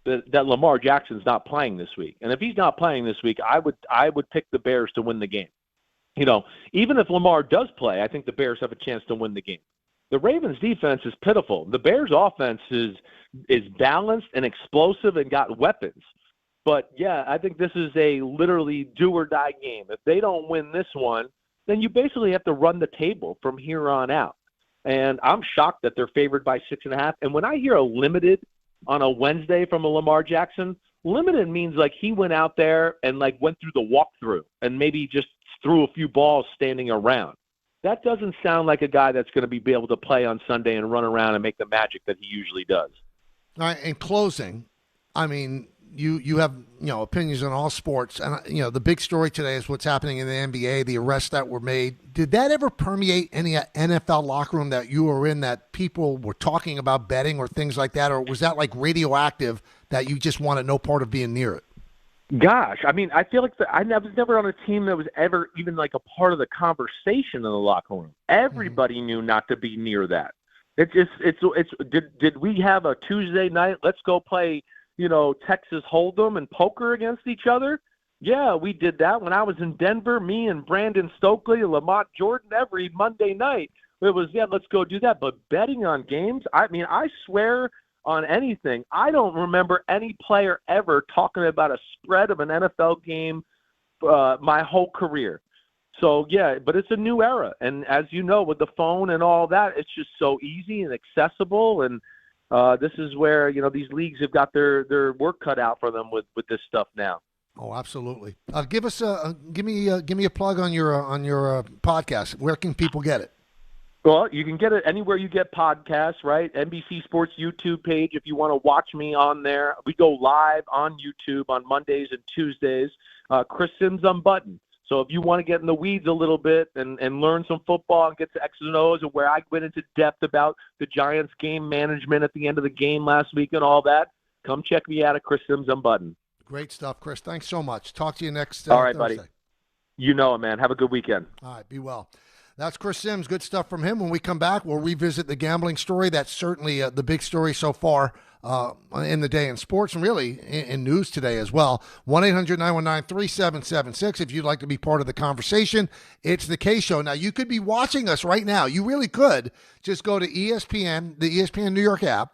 that Lamar Jackson's not playing this week. And if he's not playing this week, I would pick the Bears to win the game. Even if Lamar does play, I think the Bears have a chance to win the game. The Ravens' defense is pitiful. The Bears' offense is balanced and explosive and got weapons. But, yeah, I think this is a literally do-or-die game. If they don't win this one, then you basically have to run the table from here on out. And I'm shocked that they're favored by 6.5. And when I hear a limited on a Wednesday from a Lamar Jackson, limited means like he went out there and like went through the walkthrough and maybe just threw a few balls standing around. That doesn't sound like a guy that's going to be able to play on Sunday and run around and make the magic that he usually does. All right, in closing, I mean, you have opinions on all sports, and the big story today is what's happening in the NBA, the arrests that were made. Did that ever permeate any NFL locker room that you were in, that people were talking about betting or things like that, or was that like radioactive that you just wanted no part of being near it? Gosh, I mean, I feel like I was never on a team that was ever even like a part of the conversation in the locker room. Everybody knew not to be near that. Did we have a Tuesday night? Let's go play Texas Hold'em and poker against each other? Yeah, we did that when I was in Denver. Me and Brandon Stokely, Lamont Jordan, every Monday night. It was, let's go do that. But betting on games, I swear on anything, I don't remember any player ever talking about a spread of an NFL game my whole career. So, but it's a new era. And as you know, with the phone and all that, it's just so easy and accessible. And this is where, these leagues have got their work cut out for them with this stuff now. Oh, absolutely. Give me a plug on your podcast. Where can people get it? Well, you can get it anywhere you get podcasts, right? NBC Sports YouTube page if you want to watch me on there. We go live on YouTube on Mondays and Tuesdays. Chris Simms Unbuttoned. So if you want to get in the weeds a little bit and learn some football and get to X's and O's and where I went into depth about the Giants game management at the end of the game last week and all that, come check me out at Chris Simms Unbuttoned. Great stuff, Chris. Thanks so much. Talk to you next all right, Thursday. buddy. You know it, man. Have a good weekend. All right, be well. That's Chris Simms. Good stuff from him. When we come back, we'll revisit the gambling story. That's certainly the big story so far in the day in sports and really in news today as well. 1-800-919-3776 if you'd like to be part of the conversation. It's the K-Show. Now, you could be watching us right now. You really could. Just go to ESPN, the ESPN New York app,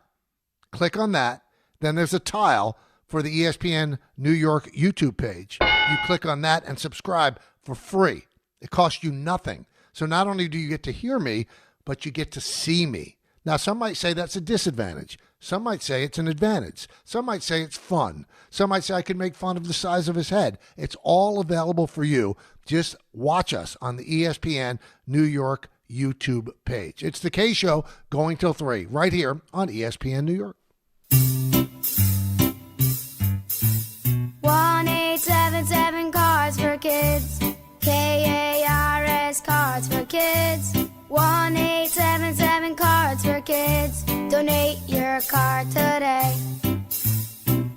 click on that. Then there's a tile for the ESPN New York YouTube page. You click on that and subscribe for free. It costs you nothing. So not only do you get to hear me, but you get to see me. Now, some might say that's a disadvantage. Some might say it's an advantage. Some might say it's fun. Some might say I can make fun of the size of his head. It's all available for you. Just watch us on the ESPN New York YouTube page. It's the K-Show going till 3 right here on ESPN New York. 1-877 Cards for Kids. KARS Cards for Kids. 1-877 Cards for Kids. Donate your card today.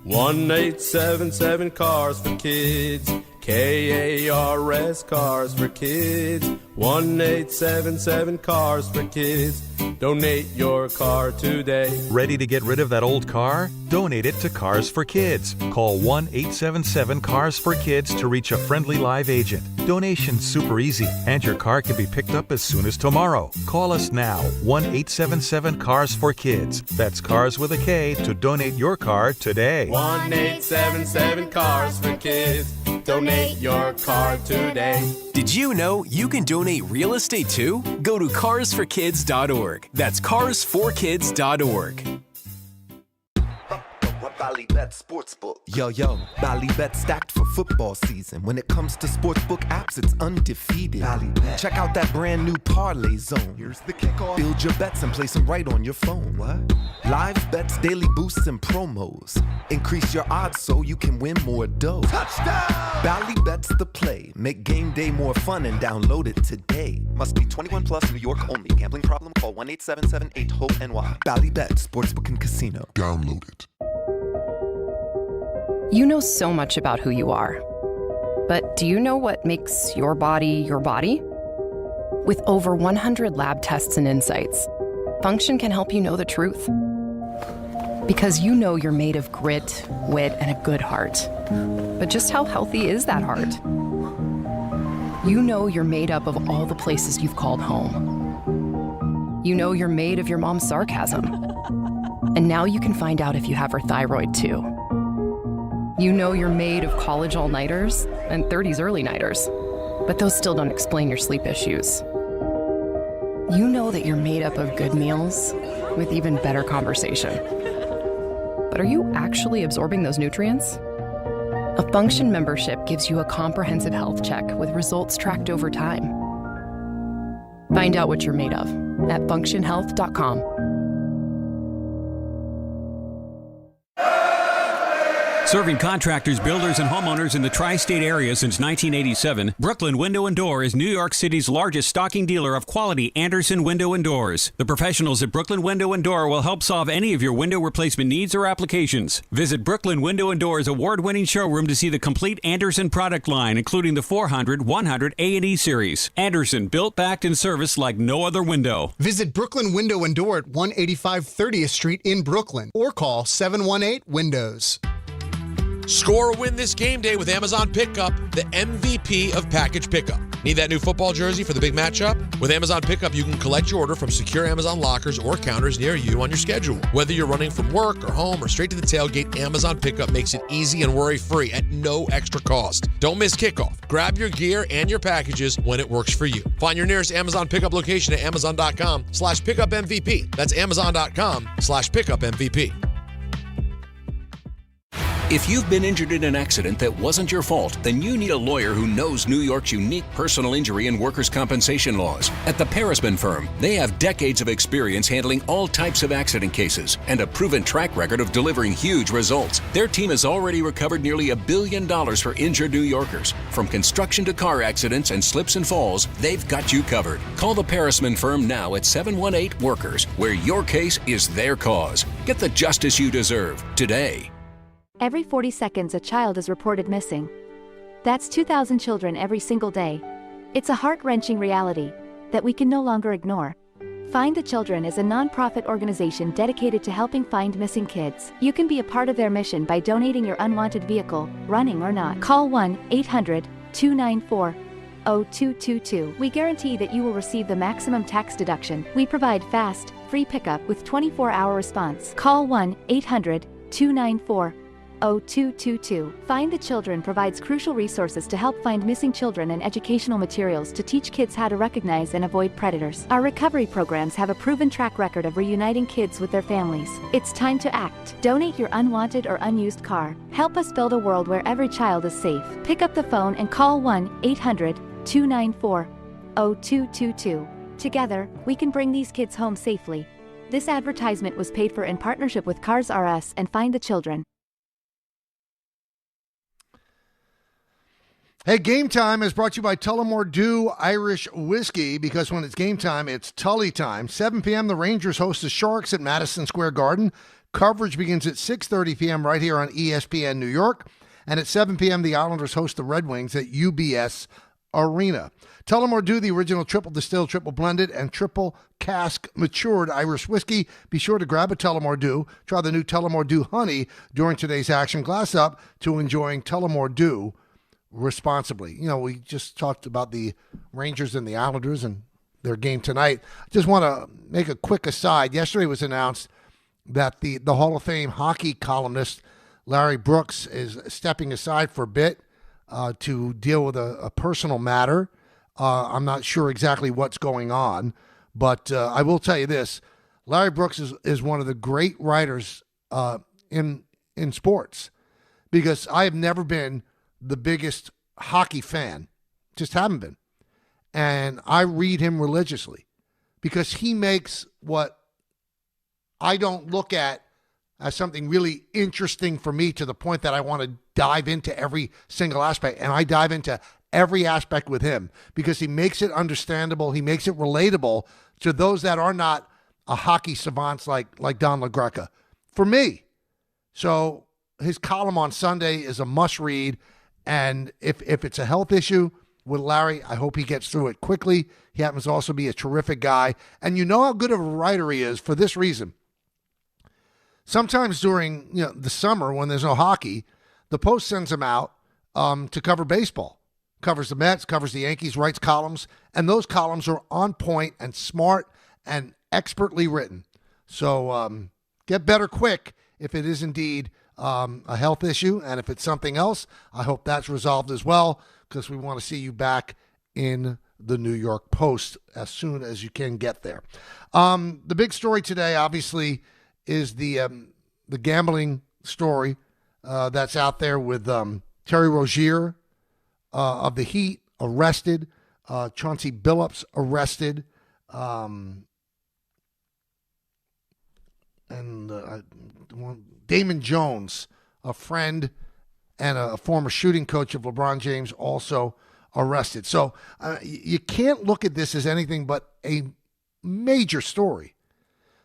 1-877 Cars for Kids. KARS Cars for Kids. 1-877 Cars for Kids. Donate your car today. Ready to get rid of that old car? Donate it to Cars for Kids. Call 1-877-CARS-FOR-KIDS to reach a friendly live agent. Donation's super easy, and your car can be picked up as soon as tomorrow. Call us now, 1-877-CARS-FOR-KIDS. That's Cars with a K to donate your car today. 1-877 Cars for Kids. Donate your car today. Did you know you can donate real estate too? Go to carsforkids.org. That's carsforkids.org. Ballybet Sportsbook. Yo, Ballybet stacked for football season. When it comes to sportsbook apps, it's undefeated. Ballybet. Check out that brand new parlay zone. Here's the kickoff. Build your bets and place them right on your phone. What? Live bets, daily boosts, and promos. Increase your odds so you can win more dough. Touchdown! Ballybet's the play. Make game day more fun and download it today. Must be 21 plus, New York only. Gambling problem? Call 1-877-8-HOPE-NY. Ballybet Sportsbook and Casino. Download it. You know so much about who you are. But do you know what makes your body your body? With over 100 lab tests and insights, Function can help you know the truth. Because you know you're made of grit, wit, and a good heart. But just how healthy is that heart? You know you're made up of all the places you've called home. You know you're made of your mom's sarcasm. And now you can find out if you have her thyroid too. You know you're made of college all-nighters and 30s early-nighters, but those still don't explain your sleep issues. You know that you're made up of good meals with even better conversation. But are you actually absorbing those nutrients? A Function membership gives you a comprehensive health check with results tracked over time. Find out what you're made of at functionhealth.com. Serving contractors, builders, and homeowners in the tri-state area since 1987, Brooklyn Window & Door is New York City's largest stocking dealer of quality Andersen window and doors. The professionals at Brooklyn Window & Door will help solve any of your window replacement needs or applications. Visit Brooklyn Window & Door's award-winning showroom to see the complete Andersen product line, including the 400, 100, A&E series. Andersen, built, backed, and serviced like no other window. Visit Brooklyn Window & Door at 185 30th Street in Brooklyn or call 718-WINDOWS. Score or win this game day with Amazon Pickup, the MVP of package pickup. Need that new football jersey for the big matchup? With Amazon Pickup, you can collect your order from secure Amazon lockers or counters near you on your schedule. Whether you're running from work or home or straight to the tailgate, Amazon Pickup makes it easy and worry-free at no extra cost. Don't miss kickoff. Grab your gear and your packages when it works for you. Find your nearest Amazon Pickup location at amazon.com/pickupmvp. That's amazon.com/pickupmvp. If you've been injured in an accident that wasn't your fault, then you need a lawyer who knows New York's unique personal injury and workers' compensation laws. At the Parisman Firm, they have decades of experience handling all types of accident cases and a proven track record of delivering huge results. Their team has already recovered nearly $1 billion for injured New Yorkers. From construction to car accidents and slips and falls, they've got you covered. Call the Parisman Firm now at 718-WORKERS, where your case is their cause. Get the justice you deserve today. Every 40 seconds, a child is reported missing. That's 2,000 children every single day. It's a heart-wrenching reality that we can no longer ignore. Find the Children is a non-profit organization dedicated to helping find missing kids. You can be a part of their mission by donating your unwanted vehicle, running or not. Call 1-800-294-0222. We guarantee that you will receive the maximum tax deduction. We provide fast, free pickup with 24-hour response. Call 1-800-294-0222. Find the Children provides crucial resources to help find missing children and educational materials to teach kids how to recognize and avoid predators. Our recovery programs have a proven track record of reuniting kids with their families. It's time to act. Donate your unwanted or unused car. Help us build a world where every child is safe. Pick up the phone and call 1-800-294-0222. Together, we can bring these kids home safely. This advertisement was paid for in partnership with Cars R Us and Find the Children. Hey, Game Time is brought to you by Tullamore Dew Irish Whiskey, because when it's game time, it's Tully time. 7 p.m., the Rangers host the Sharks at Madison Square Garden. Coverage begins at 6:30 p.m. right here on ESPN New York. And at 7 p.m., the Islanders host the Red Wings at UBS Arena. Tullamore Dew, the original triple distilled, triple blended, and triple cask matured Irish whiskey. Be sure to grab a Tullamore Dew. Try the new Tullamore Dew Honey during today's action. Glass up to enjoying Tullamore Dew responsibly. You know, we just talked about the Rangers and the Islanders and their game tonight. I just want to make a quick aside. Yesterday was announced that the Hall of Fame hockey columnist Larry Brooks is stepping aside for a bit to deal with a personal matter. I'm not sure exactly what's going on, but I will tell you this. Larry Brooks is one of the great writers in sports, because I have never been the biggest hockey fan, just haven't been. And I read him religiously because he makes what I don't look at as something really interesting for me to the point that I want to dive into every single aspect. And I dive into every aspect with him because he makes it understandable. He makes it relatable to those that are not a hockey savants like Don LaGreca. For me. So his column on Sunday is a must read. And if it's a health issue with Larry, I hope he gets through it quickly. He happens to also be a terrific guy. And you know how good of a writer he is for this reason. Sometimes during the summer when there's no hockey, the Post sends him out to cover baseball. Covers the Mets, covers the Yankees, writes columns. And those columns are on point and smart and expertly written. So get better quick if it is indeed a health issue, and if it's something else, I hope that's resolved as well, because we want to see you back in the New York Post as soon as you can get there. The big story today, obviously, is the gambling story that's out there with Terry Rozier of the Heat arrested, Chauncey Billups arrested, and Damon Jones, a friend and a former shooting coach of LeBron James also arrested. So you can't look at this as anything but a major story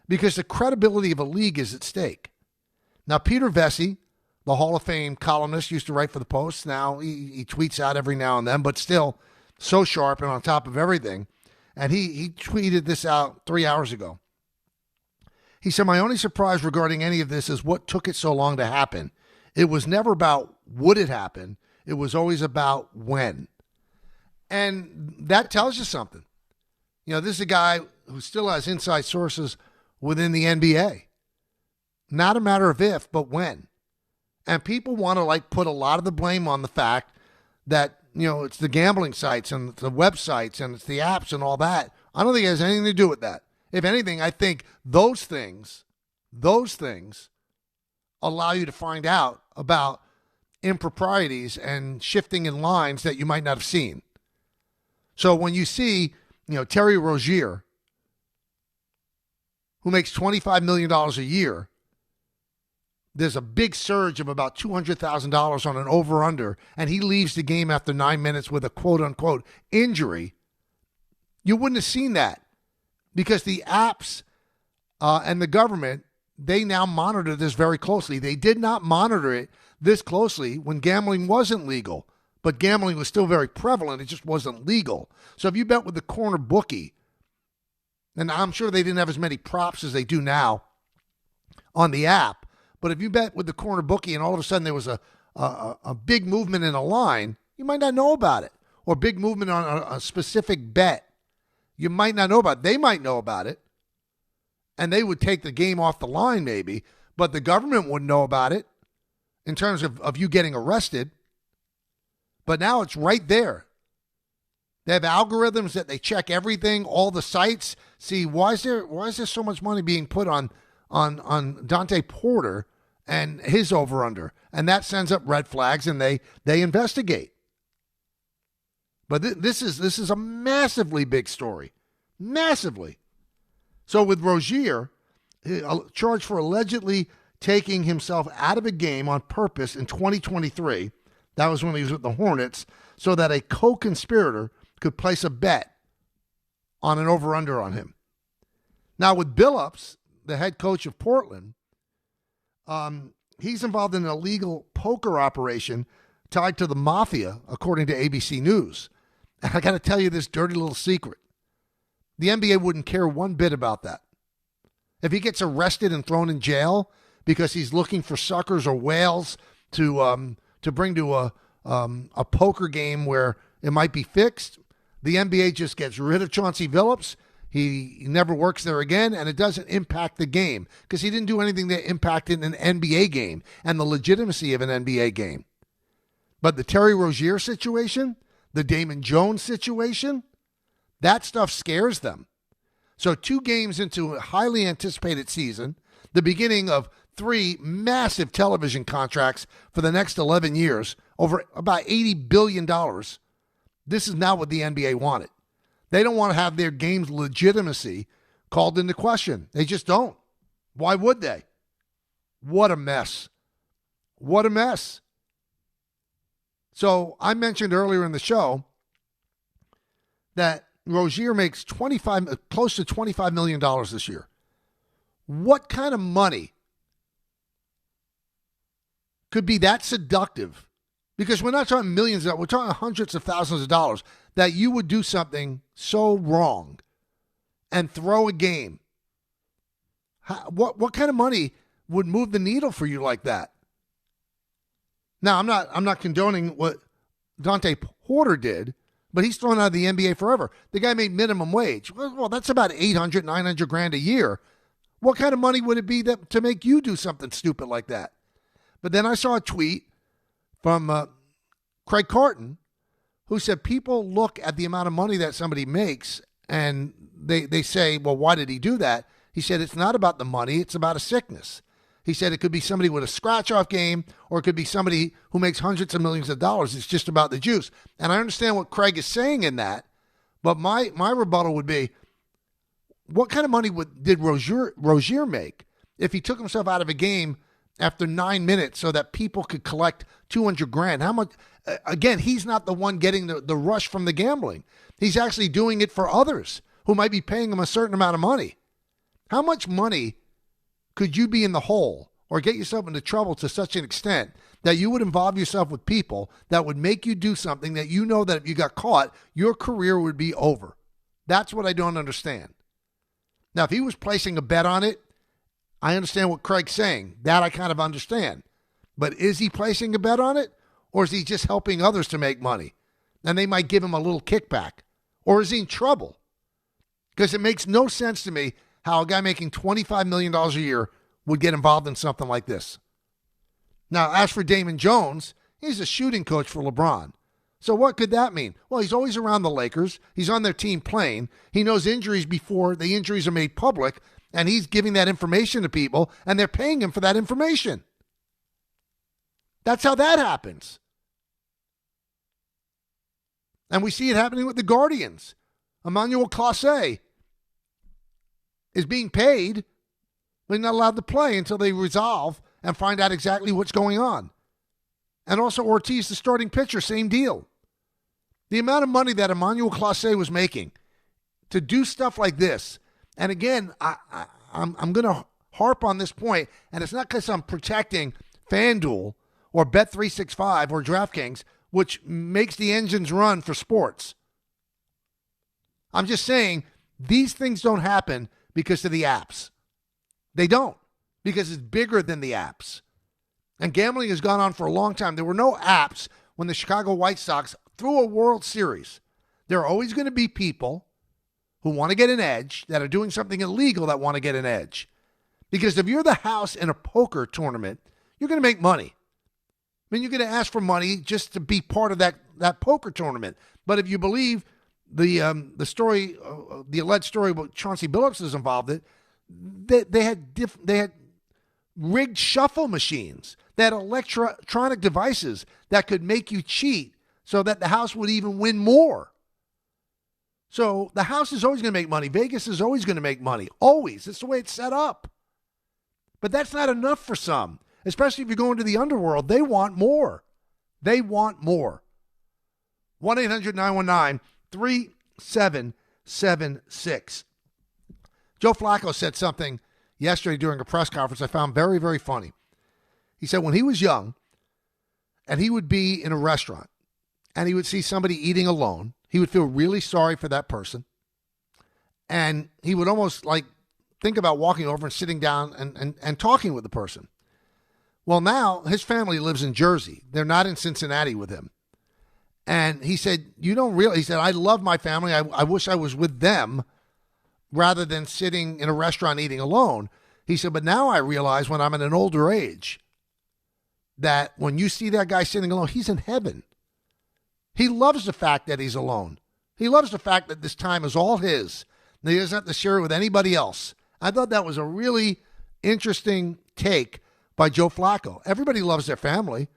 because the credibility of a league is at stake. Now, Peter Vesey, the Hall of Fame columnist, used to write for the Post. Now he tweets out every now and then, but still so sharp and on top of everything. And he tweeted this out 3 hours ago. He said, "My only surprise regarding any of this is what took it so long to happen. It was never about would it happen. It was always about when." And that tells you something. You know, this is a guy who still has inside sources within the NBA. Not a matter of if, but when. And people want to put a lot of the blame on the fact that, it's the gambling sites and the websites and it's the apps and all that. I don't think it has anything to do with that. If anything, I think those things allow you to find out about improprieties and shifting in lines that you might not have seen. So when you see, Terry Rozier, who makes $25 million a year, there's a big surge of about $200,000 on an over-under, and he leaves the game after 9 minutes with a quote-unquote injury, you wouldn't have seen that because the apps and the government, they now monitor this very closely. They did not monitor it this closely when gambling wasn't legal, but gambling was still very prevalent. It just wasn't legal. So if you bet with the corner bookie, and I'm sure they didn't have as many props as they do now on the app, but if you bet with the corner bookie and all of a sudden there was a big movement in a line, you might not know about it. Or big movement on a specific bet, you might not know about it. They might know about it, and they would take the game off the line maybe, but the government wouldn't know about it in terms of you getting arrested. But now it's right there. They have algorithms that they check everything, all the sites. See, why is there so much money being put on Dante Porter and his over-under? And that sends up red flags, and they investigate. But this is a massively big story. Massively. So with Rozier, charged for allegedly taking himself out of a game on purpose in 2023, that was when he was with the Hornets, so that a co-conspirator could place a bet on an over-under on him. Now with Billups, the head coach of Portland, he's involved in an illegal poker operation tied to the mafia, according to ABC News. And I got to tell you this dirty little secret. The NBA wouldn't care one bit about that. If he gets arrested and thrown in jail because he's looking for suckers or whales to bring to a poker game where it might be fixed, the NBA just gets rid of Chauncey Billups. He never works there again, and it doesn't impact the game because he didn't do anything that impacted an NBA game and the legitimacy of an NBA game. But the Terry Rozier situation, the Damon Jones situation, that stuff scares them. So 2 games into a highly anticipated season, the beginning of 3 massive television contracts for the next 11 years, over about $80 billion, this is not what the NBA wanted. They don't want to have their game's legitimacy called into question. They just don't. Why would they? What a mess. What a mess. So I mentioned earlier in the show that Rozier makes close to $25 million this year. What kind of money could be that seductive? Because we're not talking millions, we're talking hundreds of thousands of dollars, that you would do something so wrong and throw a game. What kind of money would move the needle for you like that? Now, I'm not condoning what Dante Porter did, but he's thrown out of the NBA forever. The guy made minimum wage. Well, that's about $800, $900 a year. What kind of money would it be to make you do something stupid like that? But then I saw a tweet from Craig Carton, who said people look at the amount of money that somebody makes and they say, well, why did he do that? He said it's not about the money, it's about a sickness. He said it could be somebody with a scratch-off game or it could be somebody who makes hundreds of millions of dollars. It's just about the juice. And I understand what Craig is saying in that, but my rebuttal would be, what kind of money did Rozier make if he took himself out of a game after 9 minutes so that people could collect $200,000. How much? Again, he's not the one getting the rush from the gambling. He's actually doing it for others who might be paying him a certain amount of money. How much money could you be in the hole or get yourself into trouble to such an extent that you would involve yourself with people that would make you do something that you know that if you got caught, your career would be over? That's what I don't understand. Now, if he was placing a bet on it, I understand what Craig's saying. That I kind of understand. But is he placing a bet on it? Or is he just helping others to make money? And they might give him a little kickback. Or is he in trouble? Because it makes no sense to me how a guy making $25 million a year would get involved in something like this. Now, as for Damon Jones, he's a shooting coach for LeBron. So what could that mean? Well, he's always around the Lakers. He's on their team playing. He knows injuries before the injuries are made public, and he's giving that information to people, and they're paying him for that information. That's how that happens. And we see it happening with the Guardians. Emmanuel Clase is being paid, but he's not allowed to play until they resolve and find out exactly what's going on. And also Ortiz, the starting pitcher, same deal. The amount of money that Emmanuel Clase was making to do stuff like this, and again, I'm going to harp on this point, and it's not because I'm protecting FanDuel or Bet365 or DraftKings, which makes the engines run for sports. I'm just saying these things don't happen because of the apps. They don't, because it's bigger than the apps. And gambling has gone on for a long time. There were no apps when the Chicago White Sox threw a World Series. There are always going to be people who want to get an edge, that are doing something illegal that want to get an edge. Because if you're the house in a poker tournament, you're going to make money. I mean, you're going to ask for money just to be part of that poker tournament. But if you believe the story, the alleged story about Chauncey Billups is involved in, they had rigged shuffle machines. They had electronic devices that could make you cheat so that the house would even win more. So the house is always going to make money. Vegas is always going to make money. Always. That's the way it's set up. But that's not enough for some, especially if you're going to the underworld. They want more. They want more. 1-800-919-3776. Joe Flacco said something yesterday during a press conference I found very, very funny. He said when he was young and he would be in a restaurant and he would see somebody eating alone, he would feel really sorry for that person. And he would almost like think about walking over and sitting down and talking with the person. Well, now his family lives in Jersey. They're not in Cincinnati with him. And he said, he said, I love my family. I wish I was with them rather than sitting in a restaurant eating alone. He said, but now I realize when I'm at an older age that when you see that guy sitting alone, he's in heaven. He loves the fact that he's alone. He loves the fact that this time is all his. And he doesn't have to share it with anybody else. I thought that was a really interesting take by Joe Flacco. Everybody loves their family.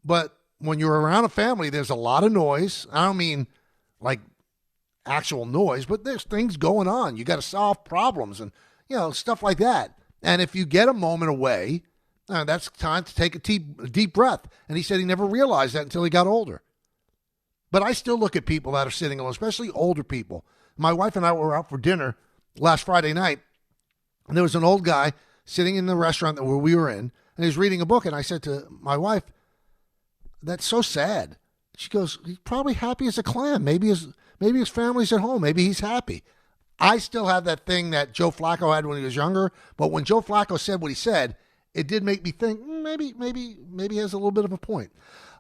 But when you're around a family, there's a lot of noise. I don't mean like actual noise, but there's things going on. You got to solve problems and, stuff like that. And if you get a moment away, that's time to take a deep breath. And he said he never realized that until he got older. But I still look at people that are sitting alone, especially older people. My wife and I were out for dinner last Friday night, and there was an old guy sitting in the restaurant where we were in, and he was reading a book. And I said to my wife, that's so sad. She goes, he's probably happy as a clam. Maybe his family's at home. Maybe he's happy. I still have that thing that Joe Flacco had when he was younger. But when Joe Flacco said what he said, it did make me think maybe he has a little bit of a point.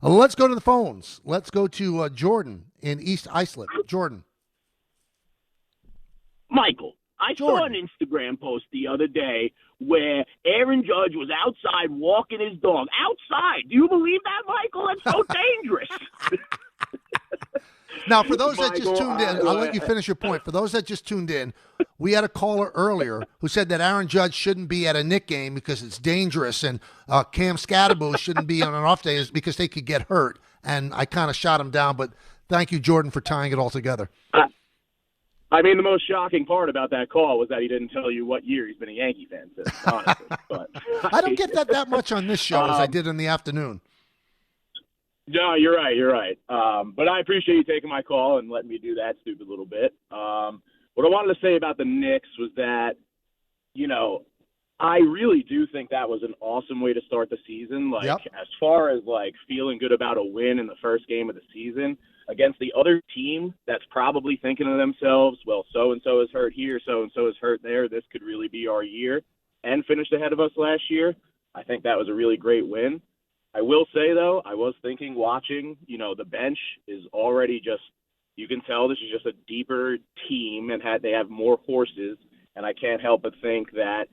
Let's go to the phones. Let's go to Jordan in East Islip. Jordan. Michael, I saw an Instagram post the other day where Aaron Judge was outside walking his dog. Outside. Do you believe that, Michael? That's so dangerous. Now, for those that just tuned in, I'll let you finish your point. For those that just tuned in, we had a caller earlier who said that Aaron Judge shouldn't be at a Knicks game because it's dangerous, and Cam Scatterbo shouldn't be on an off day because they could get hurt. And I kind of shot him down, but thank you, Jordan, for tying it all together. I mean, the most shocking part about that call was that he didn't tell you what year he's been a Yankee fan since, honestly. But I don't get that much on this show as I did in the afternoon. No, you're right. But I appreciate you taking my call and letting me do that stupid little bit. What I wanted to say about the Knicks was that, I really do think that was an awesome way to start the season. As far as, feeling good about a win in the first game of the season against the other team that's probably thinking to themselves, well, so-and-so is hurt here, so-and-so is hurt there. This could really be our year, and finished ahead of us last year. I think that was a really great win. I will say, though, I was thinking watching, the bench is already just, you can tell this is just a deeper team and they have more horses, and I can't help but think that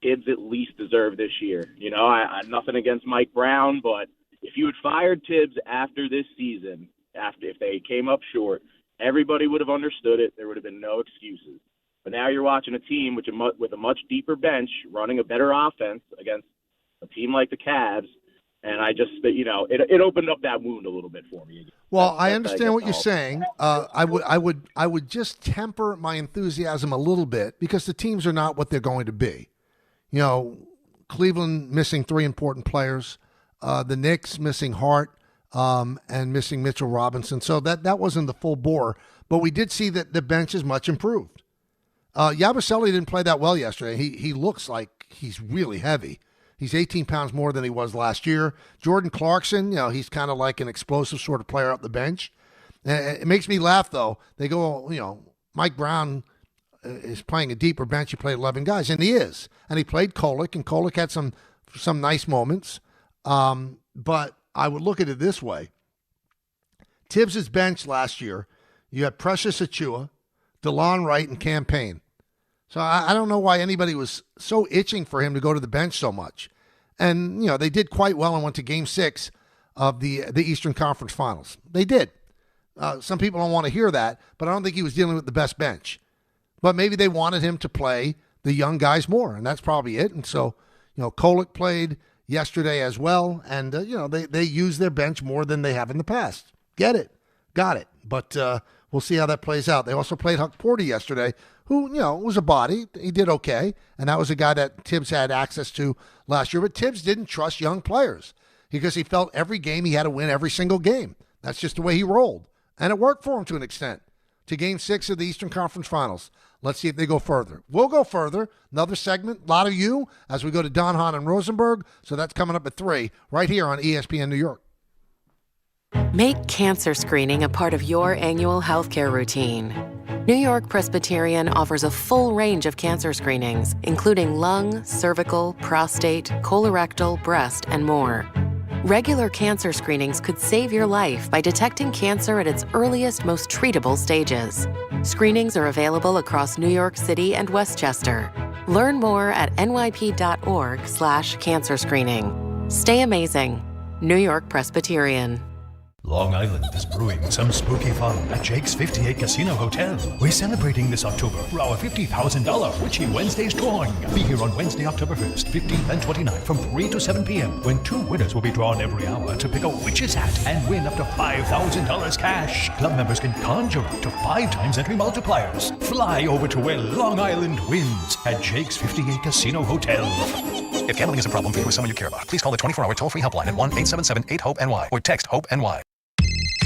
Tibbs at least deserve this year. I nothing against Mike Brown, but if you had fired Tibbs after this season, if they came up short, everybody would have understood it. There would have been no excuses. But now you're watching a team with a much deeper bench running a better offense against a team like the Cavs. And I just, it opened up that wound a little bit for me. Well, I understand what you're saying. I would just temper my enthusiasm a little bit because the teams are not what they're going to be. Cleveland missing 3 important players, the Knicks missing Hart and missing Mitchell Robinson. So that wasn't the full bore. But we did see that the bench is much improved. Yabusele didn't play that well yesterday. He looks like he's really heavy. He's 18 pounds more than he was last year. Jordan Clarkson, he's kind of like an explosive sort of player up the bench. It makes me laugh, though. They go, Mike Brown is playing a deeper bench. He played 11 guys, and he is. And he played Kolek, and Kolek had some nice moments. But I would look at it this way. Tibbs' bench last year, you had Precious Achiuwa, DeLon Wright, and Cam Payne. So I don't know why anybody was so itching for him to go to the bench so much. And, they did quite well and went to Game 6 of the Eastern Conference Finals. They did. Some people don't want to hear that, but I don't think he was dealing with the best bench. But maybe they wanted him to play the young guys more, and that's probably it. And so, Kolek played yesterday as well, and, they use their bench more than they have in the past. Get it. Got it. But we'll see how that plays out. They also played Huck Porter yesterday, who, was a body. He did okay, and that was a guy that Tibbs had access to last year. But Tibbs didn't trust young players because he felt every game he had to win every single game. That's just the way he rolled, and it worked for him to an extent. To Game 6 of the Eastern Conference Finals. Let's see if they go further. We'll go further. Another segment, a lot of you, as we go to Don Hahn and Rosenberg. So that's coming up at 3, right here on ESPN New York. Make cancer screening a part of your annual healthcare routine. New York Presbyterian offers a full range of cancer screenings, including lung, cervical, prostate, colorectal, breast, and more. Regular cancer screenings could save your life by detecting cancer at its earliest, most treatable stages. Screenings are available across New York City and Westchester. Learn more at nyp.org/cancer screening. Stay amazing. New York Presbyterian. Long Island is brewing some spooky fun at Jake's 58 Casino Hotel. We're celebrating this October for our $50,000 Witchy Wednesdays drawing. Be here on Wednesday, October 1st, 15th, and 29th from 3 to 7 p.m. when 2 winners will be drawn every hour to pick a witch's hat and win up to $5,000 cash. Club members can conjure up to 5 times entry multipliers. Fly over to where Long Island wins at Jake's 58 Casino Hotel. If gambling is a problem for you or someone you care about, please call the 24-hour toll-free helpline at 1-877-8-HOPE-NY or text HOPE-NY.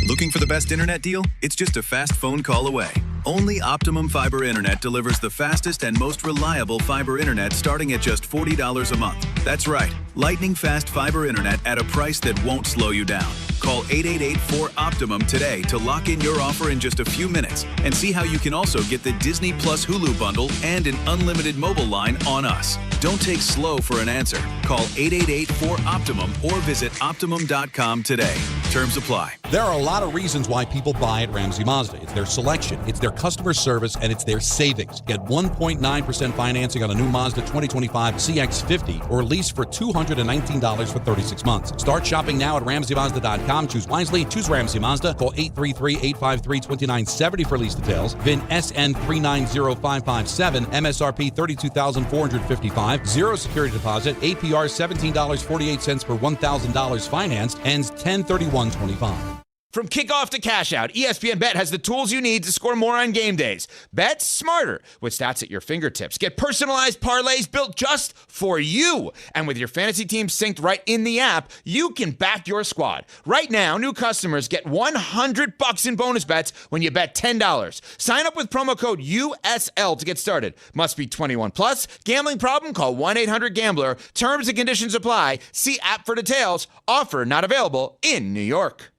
Looking for the best internet deal? It's just a fast phone call away. Only Optimum Fiber Internet delivers the fastest and most reliable fiber internet starting at just $40 a month. That's right, lightning fast fiber internet at a price that won't slow you down. Call 888-4OPTIMUM today to lock in your offer in just a few minutes and see how you can also get the Disney Plus Hulu bundle and an unlimited mobile line on us. Don't take slow for an answer. Call 888-4OPTIMUM or visit Optimum.com today. Terms apply. There are a lot of reasons why people buy at Ramsey Mazda. It's their selection, it's their customer service, and it's their savings. Get 1.9% financing on a new Mazda 2025 CX-50 or lease for $219 for 36 months. Start shopping now at RamseyMazda.com. Choose wisely. Choose Ramsey Mazda. Call 833-853-2970 for lease details. VIN SN 390557. MSRP $32,455. Zero security deposit. APR $17.48 per $1,000 financed. Ends 10/31/25. From kickoff to cash out, ESPN Bet has the tools you need to score more on game days. Bet smarter with stats at your fingertips. Get personalized parlays built just for you. And with your fantasy team synced right in the app, you can back your squad. Right now, new customers get $100 in bonus bets when you bet $10. Sign up with promo code USL to get started. Must be 21 plus. Gambling problem? Call 1-800-GAMBLER. Terms and conditions apply. See app for details. Offer not available in New York.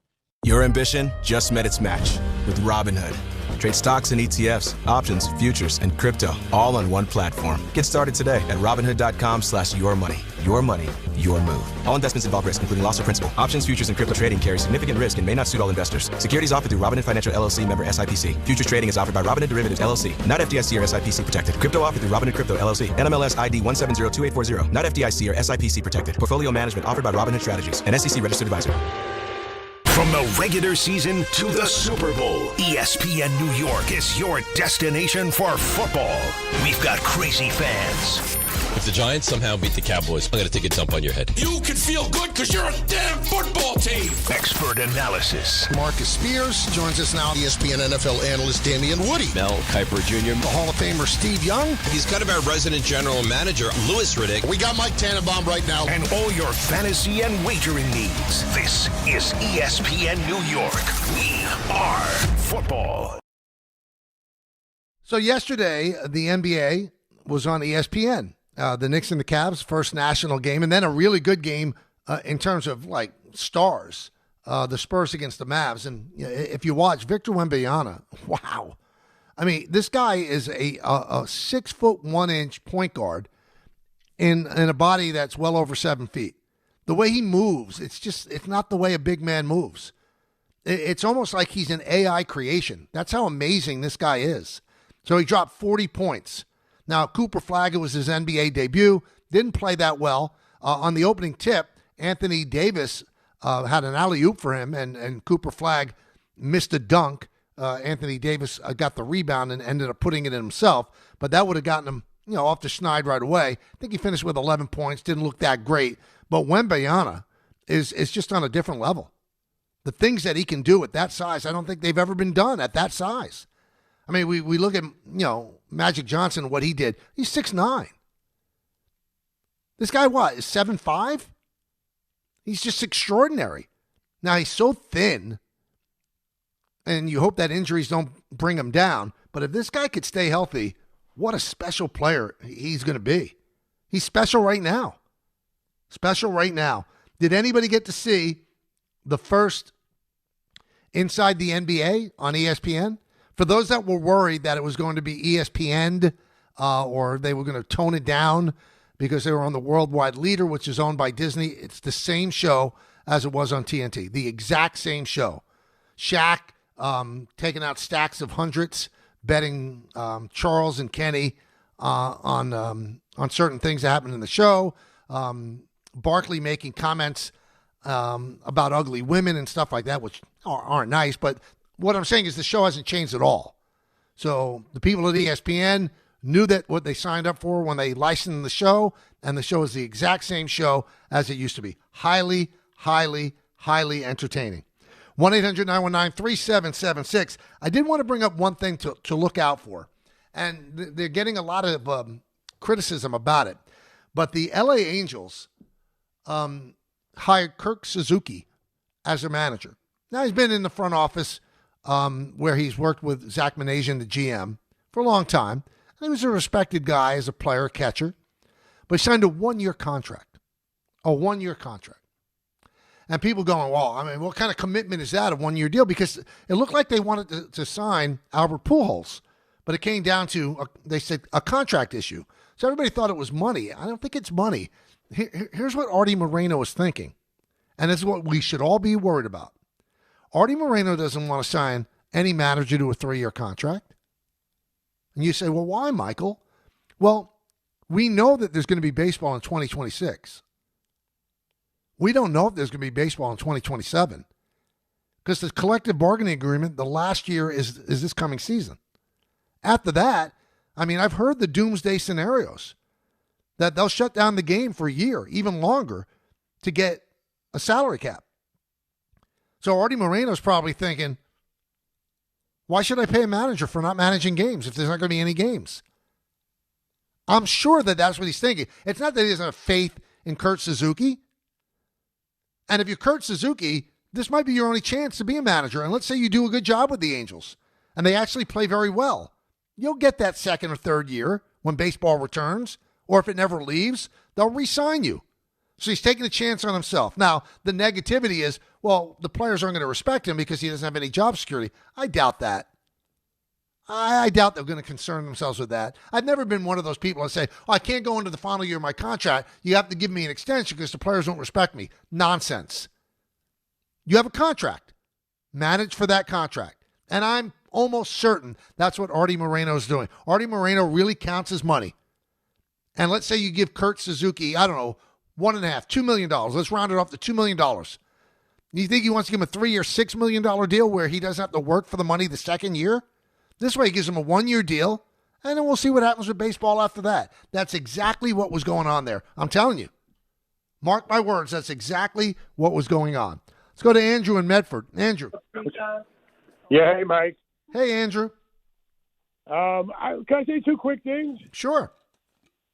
Your ambition just met its match with Robinhood. Trade stocks and ETFs, options, futures, and crypto all on one platform. Get started today at Robinhood.com/yourmoney. Your money, your move. All investments involve risk, including loss of principal. Options, futures, and crypto trading carry significant risk and may not suit all investors. Securities offered through Robinhood Financial LLC, member SIPC. Futures trading is offered by Robinhood Derivatives LLC, not FDIC or SIPC protected. Crypto offered through Robinhood Crypto LLC, NMLS ID 1702840, not FDIC or SIPC protected. Portfolio management offered by Robinhood Strategies, an SEC registered advisor. From the regular season to the Super Bowl, ESPN New York is your destination for football. We've got crazy fans. If the Giants somehow beat the Cowboys, I'm going to take a dump on your head. You can feel good because you're a damn football team. Expert analysis. Marcus Spears joins us now. ESPN NFL analyst Damian Woody. Mel Kiper Jr. The Hall of Famer Steve Young. He's kind of our resident general manager, Louis Riddick. We got Mike Tannenbaum right now. And all your fantasy and wagering needs. This is ESPN New York. We are football. So yesterday, the NBA was on ESPN. The Knicks and the Cavs, first national game, and then a really good game in terms of, like, stars, the Spurs against the Mavs. And if you watch Victor Wembanyama, wow. I mean, this guy is a 6'1" point guard in a body that's well over 7 feet. The way he moves, it's not the way a big man moves. It's almost like he's an AI creation. That's how amazing this guy is. So he dropped 40 points. Now, Cooper Flacco was his NBA debut. Didn't play that well. On the opening tip, Anthony Davis had an alley-oop for him, and Cooper Flacco missed a dunk. Anthony Davis got the rebound and ended up putting it in himself, but that would have gotten him off the schneid right away. I think he finished with 11 points. Didn't look that great. But Wembanyama is just on a different level. The things that he can do at that size, I don't think they've ever been done at that size. I mean, we look at, Magic Johnson, what he did. He's 6'9". This guy, what, is 7'5"? He's just extraordinary. Now, he's so thin, and you hope that injuries don't bring him down. But if this guy could stay healthy, what a special player he's going to be. He's special right now. Special right now. Did anybody get to see the first Inside the NBA on ESPN? For those that were worried that it was going to be ESPN or they were going to tone it down because they were on the worldwide leader, which is owned by Disney, it's the same show as it was on TNT. The exact same show. Shaq taking out stacks of hundreds, betting Charles and Kenny on certain things that happened in the show. Barkley making comments about ugly women and stuff like that, which aren't nice, but what I'm saying is the show hasn't changed at all. So the people at ESPN knew that what they signed up for when they licensed the show, and the show is the exact same show as it used to be. Highly, highly, highly entertaining. 1-800-919-3776. I did want to bring up one thing to look out for, and they're getting a lot of criticism about it. But the LA Angels hired Kirk Suzuki as their manager. Now, he's been in the front office where he's worked with Zach Manasian, the GM, for a long time. And he was a respected guy as a player, a catcher. But he signed a one-year contract. A one-year contract. And people going, well, I mean, what kind of commitment is that, a one-year deal? Because it looked like they wanted to sign Albert Pujols. But it came down to, they said, a contract issue. So everybody thought it was money. I don't think it's money. Here's what Artie Moreno was thinking. And this is what we should all be worried about. Artie Moreno doesn't want to sign any manager to a 3-year contract. And you say, well, why, Michael? Well, we know that there's going to be baseball in 2026. We don't know if there's going to be baseball in 2027 because the collective bargaining agreement, the last year is this coming season. After that, I mean, I've heard the doomsday scenarios that they'll shut down the game for a year, even longer, to get a salary cap. So Artie Moreno's probably thinking, why should I pay a manager for not managing games if there's not going to be any games? I'm sure that that's what he's thinking. It's not that he doesn't have faith in Kurt Suzuki. And if you're Kurt Suzuki, this might be your only chance to be a manager. And let's say you do a good job with the Angels and they actually play very well. You'll get that second or third year when baseball returns, or if it never leaves, they'll re-sign you. So he's taking a chance on himself. Now, the negativity is, well, the players aren't going to respect him because he doesn't have any job security. I doubt that. I doubt they're going to concern themselves with that. I've never been one of those people that say, I can't go into the final year of my contract. You have to give me an extension because the players don't respect me. Nonsense. You have a contract. Manage for that contract. And I'm almost certain that's what Artie Moreno's doing. Artie Moreno really counts his money. And let's say you give Kurt Suzuki, I don't know, $1.5, $2 million. Let's round it off to $2 million. You think he wants to give him a 3-year, $6 million deal where he doesn't have to work for the money the second year? This way he gives him a 1-year deal, and then we'll see what happens with baseball after that. That's exactly what was going on there. I'm telling you. Mark my words, that's exactly what was going on. Let's go to Andrew in Medford. Andrew. Yeah, hey, Mike. Hey, Andrew. Can I say 2 quick things? Sure.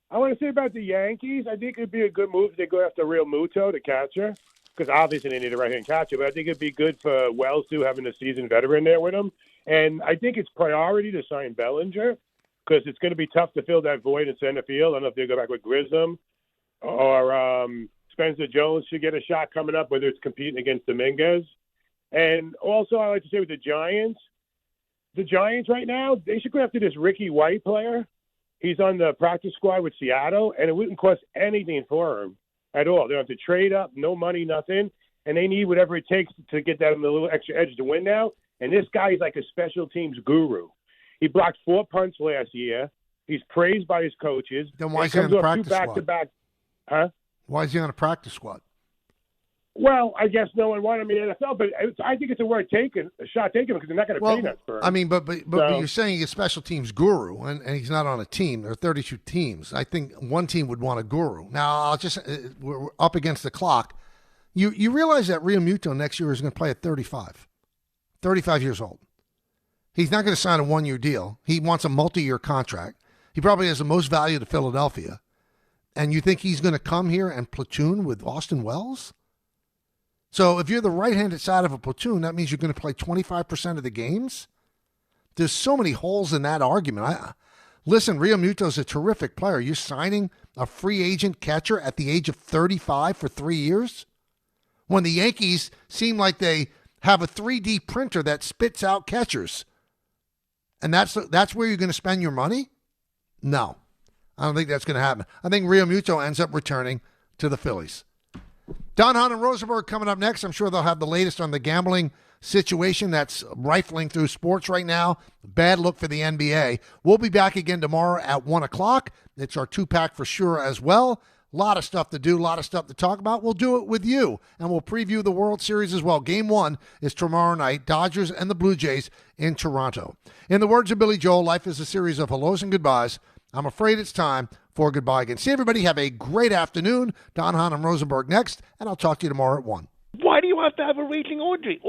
I want to say about the Yankees, I think it'd be a good move if they go after Realmuto, the catcher, because obviously they need a right-hand catcher, but I think it'd be good for Wells, too, having a seasoned veteran there with him. And I think it's priority to sign Bellinger because it's going to be tough to fill that void in center field. I don't know if they'll go back with Grissom or Spencer Jones should get a shot coming up, whether it's competing against Dominguez. And also, I like to say with the Giants right now, they should go after this Ricky White player. He's on the practice squad with Seattle, and it wouldn't cost anything for him at all. They don't have to trade up, no money, nothing, and they need whatever it takes to get that a little extra edge to win now. And this guy is like a special teams guru. He blocked 4 punts last year. He's praised by his coaches. Then why is he on the practice squad? Back-to-back, huh? Why is he on a practice squad? Well, I guess no one wanted him in the NFL, but I think it's a shot taken because they're not going to pay that for him. I mean, but you're saying he's a special teams guru, and he's not on a team. There are 32 teams. I think one team would want a guru. Now, we're up against the clock. You realize that Realmuto next year is going to play at 35 years old. He's not going to sign a 1-year deal. He wants a multi-year contract. He probably has the most value to Philadelphia. And you think he's going to come here and platoon with Austin Wells? So if you're the right-handed side of a platoon, that means you're going to play 25% of the games? There's so many holes in that argument. Listen, Realmuto's a terrific player. You're signing a free agent catcher at the age of 35 for 3 years? When the Yankees seem like they have a 3D printer that spits out catchers. And that's where you're going to spend your money? No. I don't think that's going to happen. I think Realmuto ends up returning to the Phillies. Don Hahn and Rosenberg coming up next. I'm sure they'll have the latest on the gambling situation that's rifling through sports right now. Bad look for the NBA. We'll be back again tomorrow at 1 o'clock. It's our 2-pack for sure as well. A lot of stuff to do, a lot of stuff to talk about. We'll do it with you, and we'll preview the World Series as well. Game 1 is tomorrow night, Dodgers and the Blue Jays in Toronto. In the words of Billy Joel, life is a series of hellos and goodbyes. I'm afraid it's time for goodbye again. See everybody. Have a great afternoon. Don Hahn and Rosenberg next, and I'll talk to you tomorrow at 1. Why do you have to have a raging orgy?